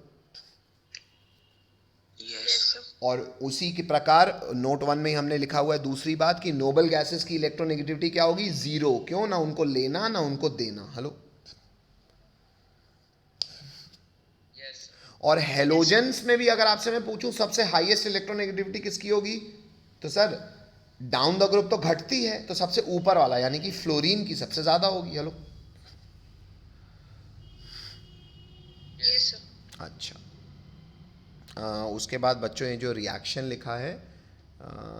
Yes, yes, sir. और उसी के प्रकार नोट 1 में ही हमने लिखा हुआ है दूसरी बात कि नोबल गैसेस की इलेक्ट्रोनेगेटिविटी क्या होगी? जीरो। क्यों? ना उनको लेना ना उनको देना। हेलो, यस, और हेलोजेंस में भी अगर आपसे मैं पूछूं सबसे हाईएस्ट इलेक्ट्रोनेगेटिविटी किसकी होगी, तो सर डाउन द ग्रुप तो घटती है, तो सबसे ऊपर वाला यानी कि फ्लोरीन की सबसे ज्यादा होगी। Hello, Yes, sir. अच्छा, उसके बाद बच्चों ये जो रिएक्शन लिखा है,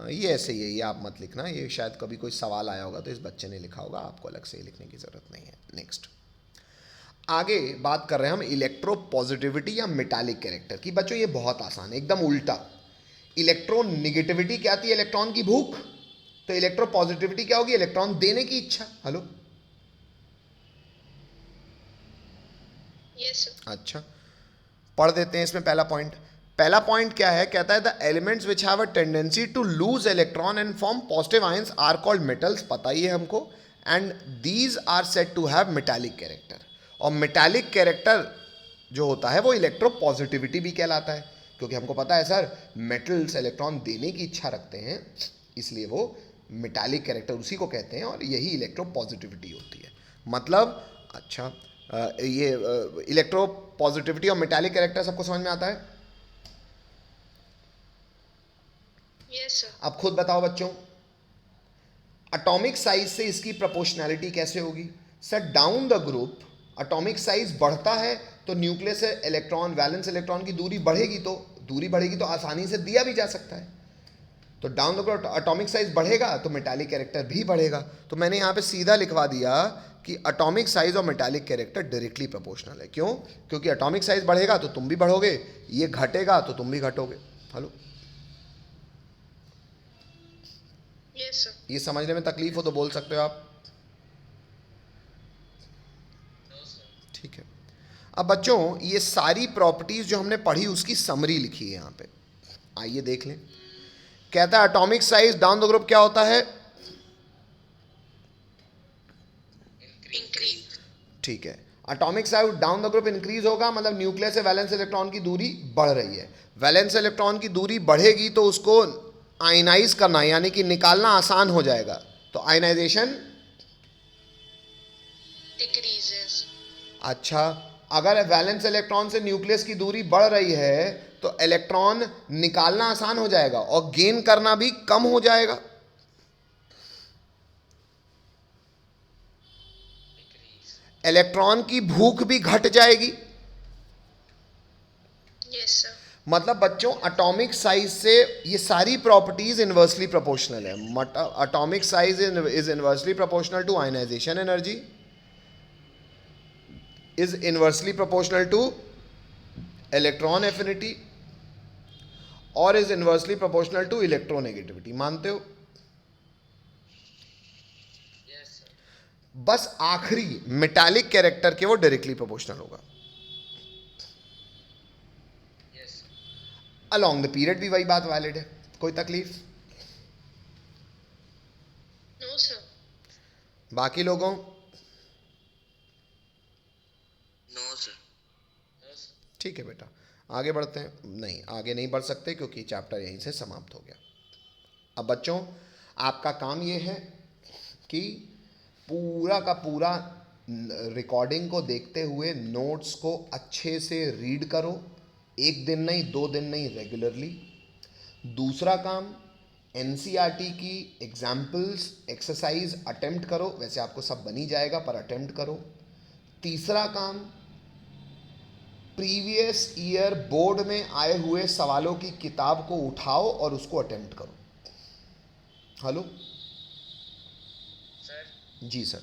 ये ऐसे ही है, ये आप मत लिखना। ये शायद कभी कोई सवाल आया होगा तो इस बच्चे ने लिखा होगा, आपको अलग से लिखने की ज़रूरत नहीं है। नेक्स्ट, आगे बात कर रहे हैं हम इलेक्ट्रो पॉजिटिविटी या मेटालिक कैरेक्टर की। बच्चों ये बहुत आसान है, एकदम उल्टा। इलेक्ट्रॉन निगेटिविटी क्या आती है? इलेक्ट्रॉन की भूख। तो इलेक्ट्रो पॉजिटिविटी क्या होगी? इलेक्ट्रॉन देने की इच्छा। Hello, Yes, sir. अच्छा, पढ़ देते हैं इसमें पहला पॉइंट। पहला पॉइंट क्या है? कहता है the elements which have a tendency to lose electron and form positive ions are called metals. पता ही है हमको। And these are said to have metallic character. और मेटालिक कैरेक्टर जो होता है वो इलेक्ट्रो पॉजिटिविटी भी कहलाता है, क्योंकि हमको पता है सर मेटल्स इलेक्ट्रॉन देने की इच्छा रखते हैं, इसलिए वो मेटालिक कैरेक्टर उसी को कहते हैं, और यही इलेक्ट्रो पॉजिटिविटी होती है। मतलब अच्छा, ये इलेक्ट्रो पॉजिटिविटी और मेटालिक कैरेक्टर सबको समझ में आता है? Yes, sir. अब खुद बताओ बच्चों, एटॉमिक साइज से इसकी प्रोपोर्शनैलिटी कैसे होगी? Sir down the group atomic size बढ़ता है तो न्यूक्लियस से इलेक्ट्रॉन, वैलेंस इलेक्ट्रॉन की दूरी बढ़ेगी, तो दूरी बढ़ेगी तो आसानी से दिया भी जा सकता है। तो down the group atomic size बढ़ेगा तो मेटालिक कैरेक्टर भी बढ़ेगा। तो मैंने यहाँ पे सीधा लिखवा दिया कि एटॉमिक साइज और मेटालिक कैरेक्टर डायरेक्टली प्रोपोर्शनल है। क्यों? क्योंकि एटॉमिक साइज बढ़ेगा तो तुम भी बढ़ोगे, ये घटेगा तो तुम भी घटोगे। Hello, Yes, sir. ये समझने में तकलीफ हो तो बोल सकते हो आप। ठीक है। अब बच्चों ये सारी प्रॉपर्टीज जो हमने पढ़ी उसकी समरी लिखी है यहाँ पे, आइए देख लें। कहता है atomic size down the group क्या होता है? इंक्रीज। ठीक है, atomic size down the group increase होगा, मतलब न्यूक्लियस से वैलेंस इलेक्ट्रॉन की दूरी बढ़ रही है। वैलेंस इलेक्ट्रॉन की दूरी बढ़ेगी तो उसको आयनाइज करना यानी कि निकालना आसान हो जाएगा, तो आयनाइजेशन डिक्रीजेस। अच्छा, अगर वैलेंस इलेक्ट्रॉन से न्यूक्लियस की दूरी बढ़ रही है तो इलेक्ट्रॉन निकालना आसान हो जाएगा और गेन करना भी कम हो जाएगा। इलेक्ट्रॉन की भूख भी घट जाएगी। Yes sir. मतलब बच्चों एटॉमिक साइज से ये सारी प्रॉपर्टीज इनवर्सली प्रोपोर्शनल है। Atomic size is inversely proportional to ionisation energy, is inversely proportional to electron affinity और is inversely proportional to electronegativity. मानते हो? Yes sir. बस आखिरी मेटालिक कैरेक्टर के वो डायरेक्टली प्रोपोर्शनल होगा। Yes sir. Along the period भी वही बात वैलिड है। कोई तकलीफ? No sir. बाकी लोगों? No sir. ठीक है बेटा, आगे बढ़ते हैं। नहीं, आगे नहीं बढ़ सकते क्योंकि चैप्टर यहीं से समाप्त हो गया। अब बच्चों आपका काम ये है कि पूरा का पूरा रिकॉर्डिंग को देखते हुए नोट्स को अच्छे से रीड करो, एक दिन नहीं, 2 दिन नहीं, रेगुलरली। दूसरा काम, एनसीईआरटी की एग्जाम्पल्स एक्सरसाइज अटेम्प्ट करो, वैसे आपको सब बनी जाएगा पर अटेम्प्ट करो। तीसरा काम, प्रीवियस ईयर बोर्ड में आए हुए सवालों की किताब को उठाओ और उसको अटेम्प्ट करो। Hello sir. जी सर।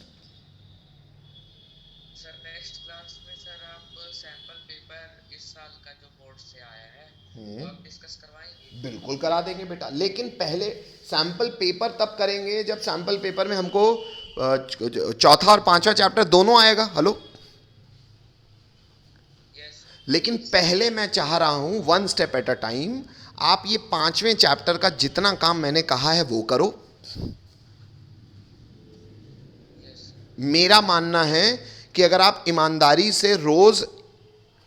सर नेक्स्ट क्लास में सर आप सैंपल पेपर इस साल का जो बोर्ड से आया है वो आप डिस्कस करवाएंगे? बिल्कुल करा देंगे बेटा, लेकिन पहले सैंपल पेपर तब करेंगे जब सैंपल पेपर में हमको चौथा और पांचवा चैप्टर दोनों आएगा। हेलो, लेकिन पहले मैं चाह रहा हूं 1 स्टेप एट अ टाइम, आप ये 5वें चैप्टर का जितना काम मैंने कहा है वो करो। मेरा मानना है कि अगर आप ईमानदारी से रोज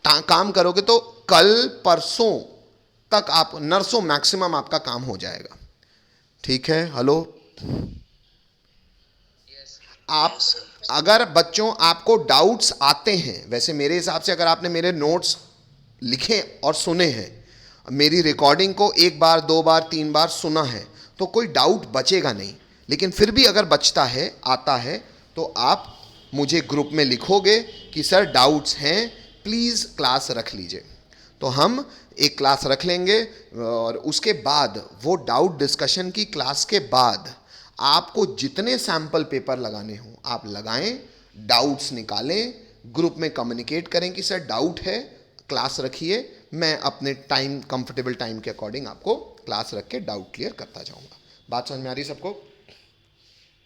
काम करोगे तो कल परसों तक आप नर्सों मैक्सिमम आपका काम हो जाएगा। ठीक है? हेलो, आप अगर बच्चों आपको डाउट्स आते हैं, वैसे मेरे हिसाब से अगर आपने मेरे नोट्स लिखे और सुने हैं, मेरी रिकॉर्डिंग को 1 बार 2 बार 3 बार सुना है तो कोई डाउट बचेगा नहीं, लेकिन फिर भी अगर बचता है, आता है, तो आप मुझे ग्रुप में लिखोगे कि सर डाउट्स हैं, प्लीज़ क्लास रख लीजिए। तो हम एक क्लास रख लेंगे और उसके बाद वो डाउट डिस्कशन की क्लास के बाद आपको जितने सैंपल पेपर लगाने हों आप लगाएं, डाउट्स निकालें, ग्रुप में कम्युनिकेट करें कि सर डाउट है, क्लास रखिए, मैं अपने टाइम कंफर्टेबल टाइम के अकॉर्डिंग आपको क्लास रख के डाउट क्लियर करता जाऊंगा। बात समझ में आ रही सबको?